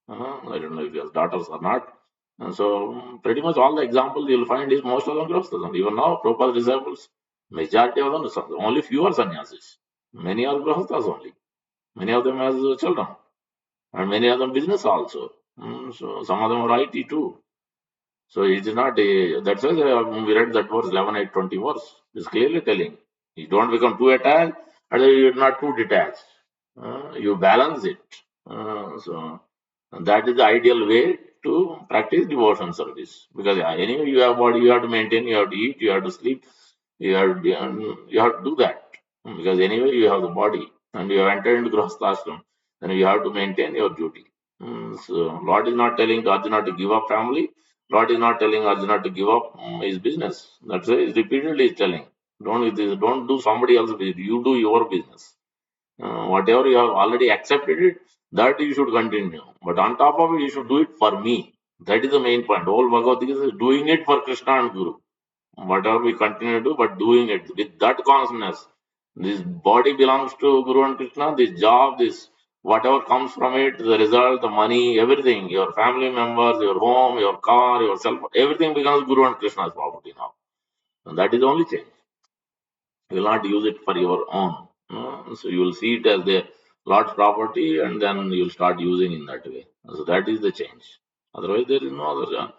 I don't know if he has daughters or not. And so pretty much all the examples you'll find is most of them grihasthas. And even now, Prabhupada's disciples, majority of them, only few are sannyasis. Many are grihasthas only. Many of them has children. And many of them business also. So some of them are IT too. So it is not that's why we read that verse 11, 8, 20 verse. It's clearly telling. You don't become too attached and you're not too detached. You balance it. So that is the ideal way to practice devotion service. Because anyway you have body, you have to maintain, you have to eat, you have to sleep, you have to do that. Because anyway you have the body and you have entered into Grahasthashram, then you have to maintain your duty. So Lord is not telling Arjuna to give up family. Lord is not telling Arjuna to give up his business. That's why he's repeatedly telling. Don't do somebody else's business. You do your business. Whatever you have already accepted it, that you should continue. But on top of it, you should do it for me. That is the main point. Whole Bhagavad Gita is doing it for Krishna and Guru. Whatever we continue to do, but doing it with that consciousness. This body belongs to Guru and Krishna. This job, this whatever comes from it, the result, the money, everything, your family members, your home, your car, yourself, everything becomes Guru and Krishna's property now. And that is the only change. You will not use it for your own. So you will see it as the Lord's property and then you will start using in that way. So that is the change. Otherwise, there is no other.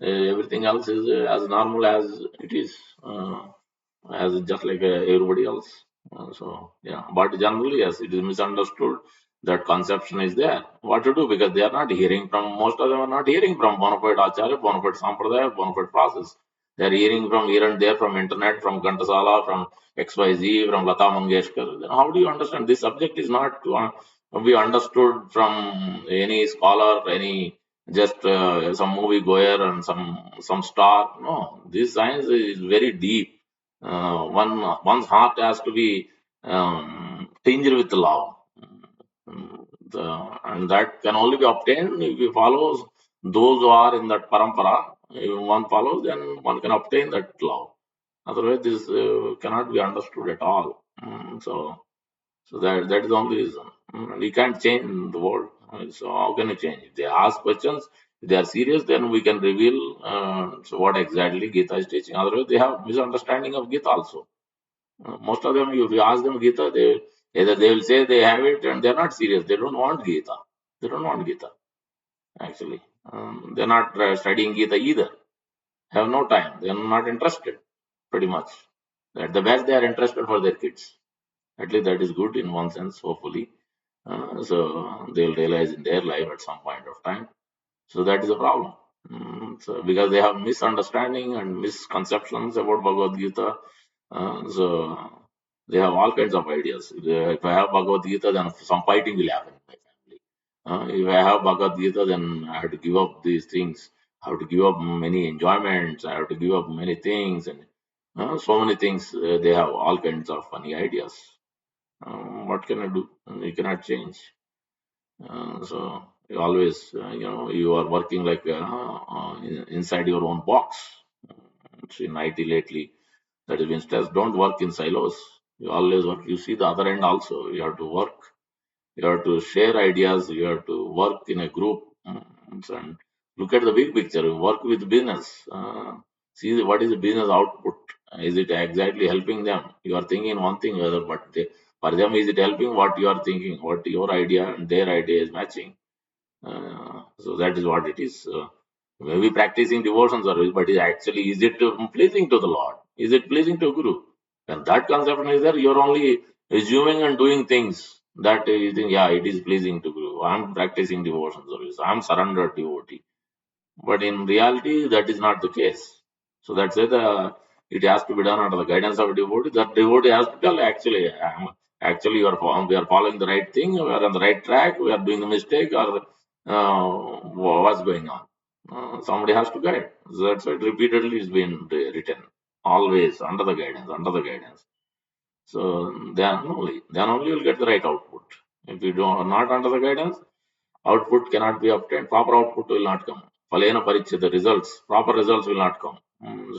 Everything else is as normal as it is, as just like everybody else. So, yeah. But generally, yes, it is misunderstood. That conception is there. What to do? Because they are not hearing from, most of them are not hearing from bona fide acharya, bona fide sampradaya, bona fide process. They are hearing from here and there, from internet, from Ghantasala, from XYZ, from Lata Mangeshkar. Then how do you understand? This subject is not to be understood from any scholar, any just some movie goer and some star. No, this science is very deep. One's heart has to be tinged with love. And that can only be obtained if you follow those who are in that parampara. If one follows, then one can obtain that love. Otherwise, this cannot be understood at all. So that is the only reason. And you can't change the world. So how can you change? If they ask questions, if they are serious, then we can reveal so what exactly Gita is teaching. Otherwise, they have misunderstanding of Gita also. Most of them, if you ask them Gita, either they will say they have it and they are not serious. They don't want Gita. They don't want Gita, actually. They are not studying Gita either. Have no time. They are not interested, pretty much. At the best, they are interested for their kids. At least that is good in one sense, hopefully. So they will realize in their life at some point of time. So that is a problem. So because they have misunderstanding and misconceptions about Bhagavad Gita, so They have all kinds of ideas. If I have Bhagavad Gita, then some fighting will happen in my family. If I have Bhagavad Gita, then I have to give up these things. I have to give up many enjoyments. I have to give up many things, and so many things. They have all kinds of funny ideas. What can I do? You cannot change. So you always, you are working like inside your own box. See, in IT lately, that has been stressed. Don't work in silos. You always work. You see the other end also. You have to work. You have to share ideas. You have to work in a group. And look at the big picture. Work with business. See what is the business output. Is it exactly helping them? You are thinking one thing, but for them, is it helping what you are thinking? What your idea and their idea is matching? So that is what it is. Maybe practicing devotion service, but is it pleasing to the Lord? Is it pleasing to Guru? When that concept is there, you're only assuming and doing things that you think, yeah, it is pleasing to Guru. I'm practicing devotion service. I'm surrendered devotee. But in reality, that is not the case. So that's it. It has to be done under the guidance of a devotee. That devotee has to tell, actually, we are following the right thing. We are on the right track. We are doing a mistake, or what's going on. Somebody has to guide. So that's why it repeatedly is been written. Always under the guidance, under the guidance. So then only you'll get the right output. If you are not under the guidance, output cannot be obtained. Proper output will not come. Falena paricha, the results, proper results will not come.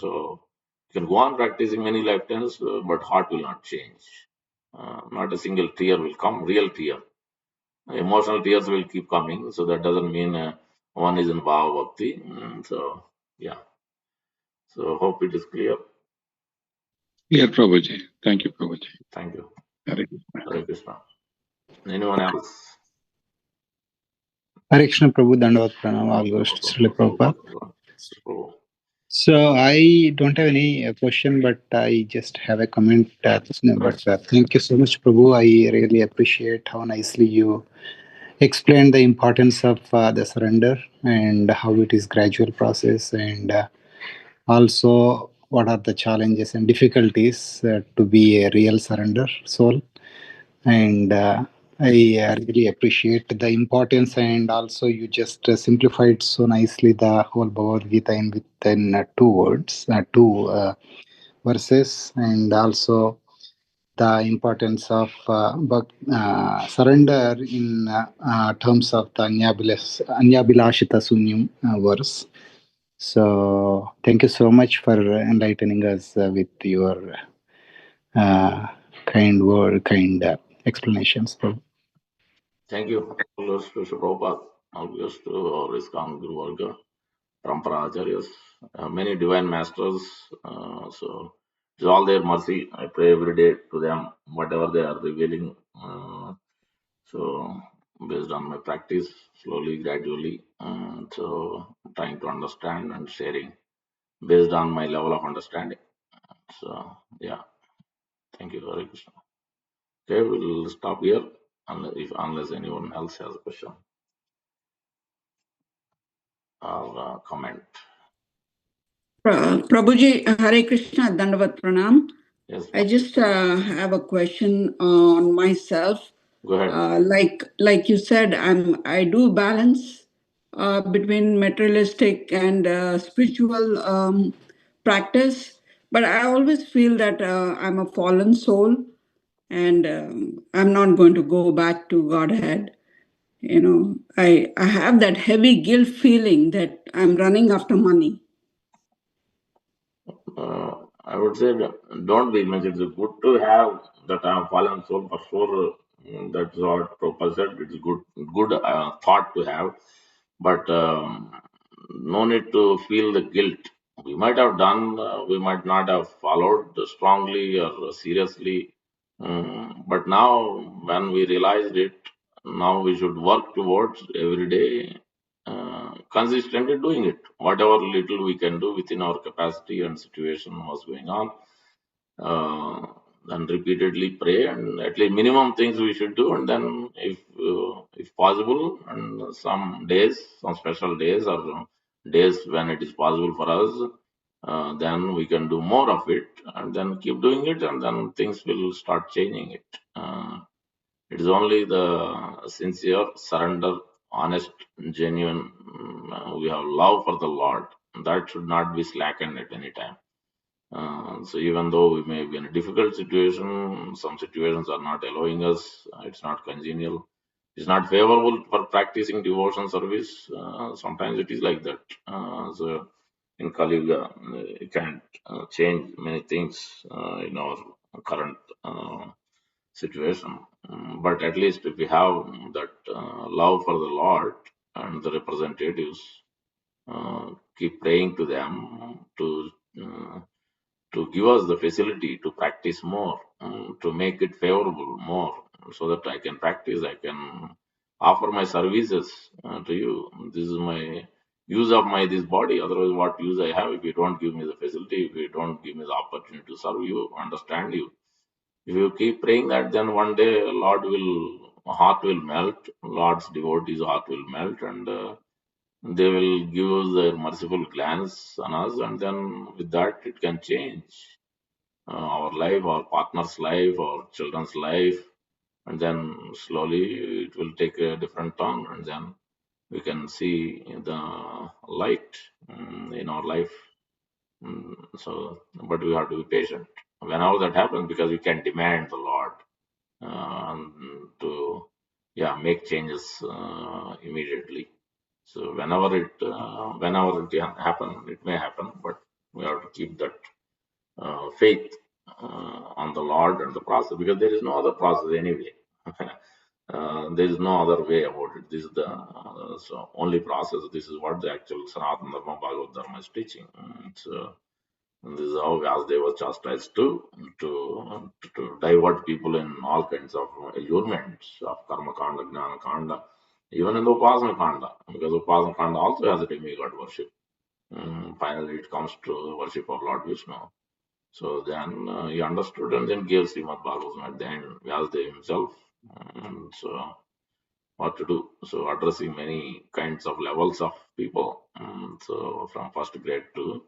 So you can go on practicing many lifetimes, but heart will not change. Not a single tear will come, real tear. Emotional tears will keep coming, so that doesn't mean one is in Bhava Bhakti. So, yeah. So, hope it is clear. Clear, Prabhuji. Thank you, Prabhuji. Thank you. Hare Krishna. Hare Krishna. Anyone else? Hare Krishna Prabhu, Dandavat Pranam, all goes to Srila Prabhupada. So I don't have any question, but I just have a comment. Thank you so much, Prabhu. I really appreciate how nicely you explained the importance of the surrender and how it is gradual process, and also what are the challenges and difficulties to be a real surrender soul. And I really appreciate the importance, and also you just simplified so nicely the whole Bhagavad Gita within two verses, and also the importance of surrender in terms of the Anyabhilashita Sunyam verse. So thank you so much for enlightening us with your kind explanations. Thank you. All goes to Prabhupada. All goes to our ISKCON Guru Varga, Parampara Acharyas, many divine masters. So it's all their mercy. I pray every day to them, whatever they are revealing. So based on my practice, slowly, gradually, so trying to understand and sharing based on my level of understanding. So yeah, thank you, Hare Krishna. Okay, we'll stop here unless anyone else has a question or comment. Prabhuji, Hare Krishna, Dandavat Pranam. Yes, I just have a question on myself. go ahead. Like you said, I do balance between materialistic and spiritual practice, but I always feel that I'm a fallen soul, and I'm not going to go back to Godhead. I have that heavy guilt feeling that I'm running after money. I would say don't be imagine. It's good to have that I am fallen soul for sure. That's what Prabhupada said. It's good thought to have, but no need to feel the guilt. We might have done, we might not have followed strongly or seriously, but now when we realized it, now we should work towards every day consistently doing it. Whatever little we can do within our capacity and situation was going on, and repeatedly pray, and at least minimum things we should do, and then if possible, and some days, some special days or days when it is possible for us, then we can do more of it, and then keep doing it, and then things will start changing it. It is only the sincere surrender, honest, genuine. We have love for the Lord. That should not be slackened at any time. So even though we may be in a difficult situation, some situations are not allowing us, it's not congenial, it's not favorable for practicing devotion service. Sometimes it is like that. So in Kali Yuga, it can change many things in our current situation. But at least if we have that love for the Lord and the representatives, keep praying to them to give us the facility to practice more, to make it favorable more, so that I can practice, I can offer my services to you. This is my use of my this body. Otherwise, what use I have if you don't give me the facility, if you don't give me the opportunity to serve you, understand you. If you keep praying that, then one day heart will melt, Lord's devotees' heart will melt, and they will give us their merciful glance on us, and then with that it can change our life, our partner's life, our children's life, and then slowly it will take a different turn, and then we can see the light in our life. But we have to be patient. Whenever that happens, because we can demand the Lord to make changes immediately. So whenever it happen, it may happen, but we have to keep that faith on the Lord and the process, because there is no other process anyway. There is no other way about it. This is the only process. This is what the actual Sanatana Dharma Bhagavad Dharma is teaching. And this is how Vyasadeva was chastised to divert people in all kinds of allurements of Karma Kanda, Jnana Kanda, even in the Upasana Kanda, because Upasana Kanda also has a demigod worship. Finally, it comes to worship of Lord Vishnu. So then he understood and then gave Srimad Bhagavatam at the end, Vyasadeva himself. So what to do? So addressing many kinds of levels of people. So from first grade to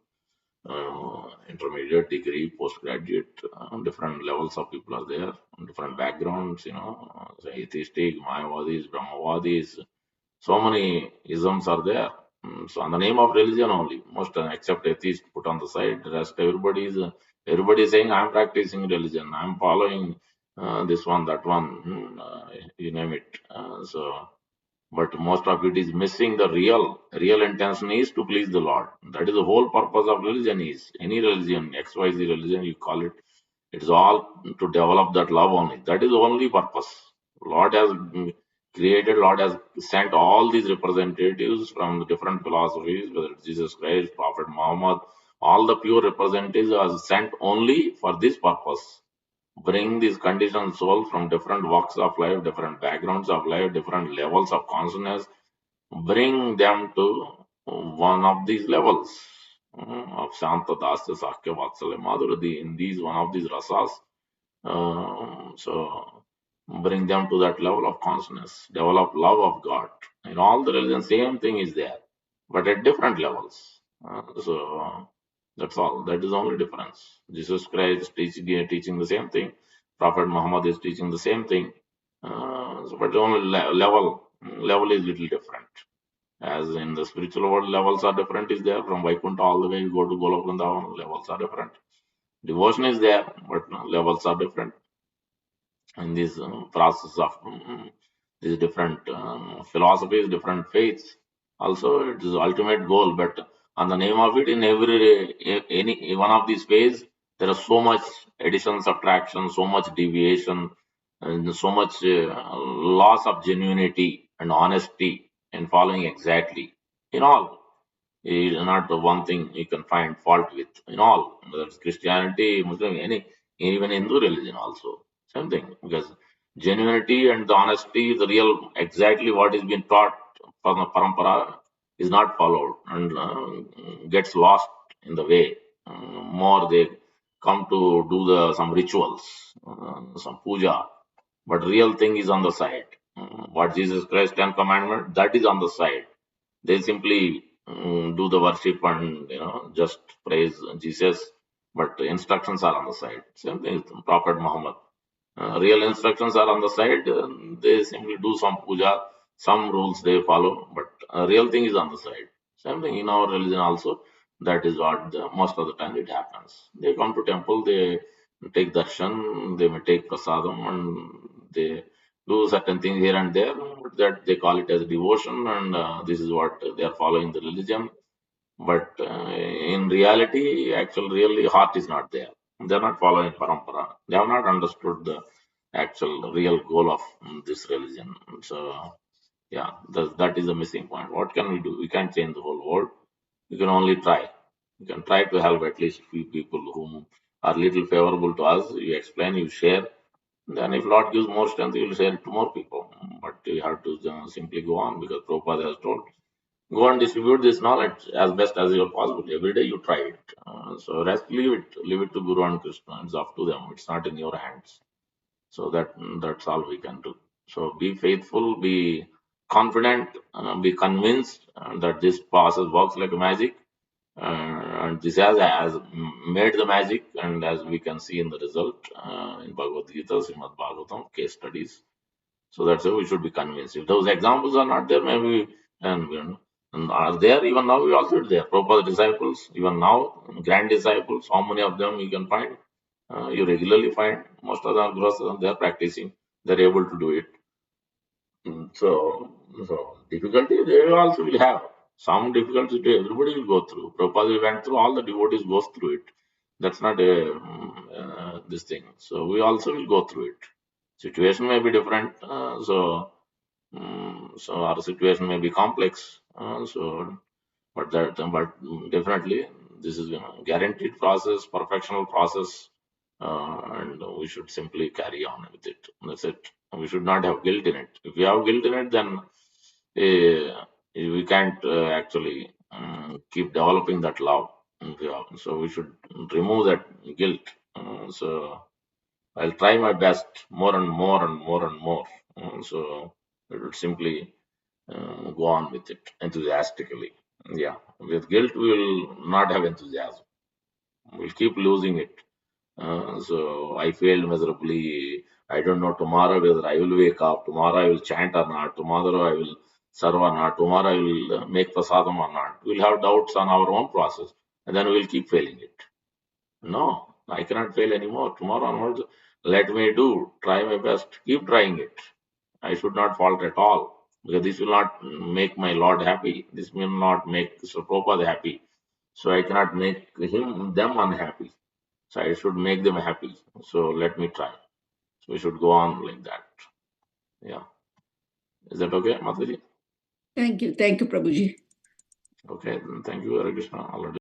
intermediate, degree, postgraduate, different levels of people are there, different backgrounds, so atheistic, Mayavadis, Brahmavadis, so many isms are there. So on the name of religion only, most except atheists put on the side, the rest everybody is saying I'm practicing religion, I'm following this one, that one, you name it. But most of it is missing the real intention is to please the Lord. That is the whole purpose of religion. Is any religion, XYZ religion you call it, it's all to develop that love only. That is the only purpose. Lord has created, Lord has sent all these representatives from the different philosophies, whether it's Jesus Christ, Prophet Muhammad, all the pure representatives are sent only for this purpose. Bring these conditioned souls from different walks of life, different backgrounds of life, different levels of consciousness, bring them to one of these levels of Shanta, Dasya, Sakya, Vatsalya, Madhuradi, in these one of these rasas. So bring them to that level of consciousness, develop love of God. In all the religions, same thing is there, but at different levels. So that's all. That is the only difference. Jesus Christ is teaching the same thing. Prophet Muhammad is teaching the same thing. But the only level is little different. As in the spiritual world, levels are different. Is there from Vaikuntha all the way you go to Golok Vrindavan, levels are different. Devotion is there, but levels are different. In this process of these different philosophies, different faiths, also it is the ultimate goal. But on the name of it, in any one of these ways, there is so much addition, subtraction, so much deviation, and so much loss of genuinity and honesty in following exactly. In all, it is not the one thing you can find fault with. In all, whether it's Christianity, Muslim, even Hindu religion also, same thing. Because genuinity and the honesty, the real, exactly what is being taught from the parampara is not followed and gets lost in the way. More they come to do some rituals, some puja, but real thing is on the side. What Jesus Christ 10 commandment, that is on the side. They simply do the worship and just praise Jesus, but instructions are on the side. Same thing with Prophet Muhammad. Real instructions are on the side. They simply do some puja, some rules they follow, but real thing is on the side. Same thing in our religion also. That is what most of the time it happens. They come to temple, they take darshan, they may take prasadam, and they do certain things here and there. But that they call it as devotion, and this is what they are following the religion. But in reality, actual really heart is not there. They are not following parampara. They have not understood the actual real goal of this religion. So yeah, that is the missing point. What can we do? We can't change the whole world. We can only try. We can try to help at least few people whom are little favorable to us. You explain, you share. Then if Lord gives more strength, you will share it to more people. But you have to simply go on because Prabhupada has told, go and distribute this knowledge as best as you are possible. Every day you try it. So rest, leave it to Guru and Krishna. It's up to them. It's not in your hands. So that's all we can do. So be faithful, be confident, be convinced that this process works like magic, and this has made the magic, and as we can see in the result in Bhagavad Gita, Srimad Bhagavatam, case studies. So that's why we should be convinced. If those examples are not there, maybe and are there even now, we also there. Prabhupada disciples, even now, grand disciples, how many of them you can find? You regularly find most of the gurus, they are practicing, they're able to do it. So difficulty they also will have. Some difficulty everybody will go through. Prabhupada went through, all the devotees goes through it. That's not this thing. So we also will go through it. Situation may be different. So our situation may be complex. But definitely this is guaranteed process, perfectional process, and we should simply carry on with it. That's it. We should not have guilt in it. If we have guilt in it, then we can't actually keep developing that love. So we should remove that guilt. So I'll try my best more and more and more and more. So it would simply go on with it enthusiastically. Yeah, with guilt we will not have enthusiasm. We'll keep losing it. So I failed miserably. I don't know tomorrow whether I will wake up. Tomorrow I will chant or not. Tomorrow I will serve or not. Tomorrow I will make prasadam or not. We'll have doubts on our own process, and then we'll keep failing it. No, I cannot fail anymore. Tomorrow onwards, let me try my best, keep trying it. I should not fault at all, because this will not make my Lord happy. This will not make Sri Prabhupada happy. So I cannot make them unhappy. So I should make them happy. So let me try. So we should go on like that. Yeah. Is that okay, Mataji? Thank you, Prabhuji. Okay, thank you, Hare Krishna. Already.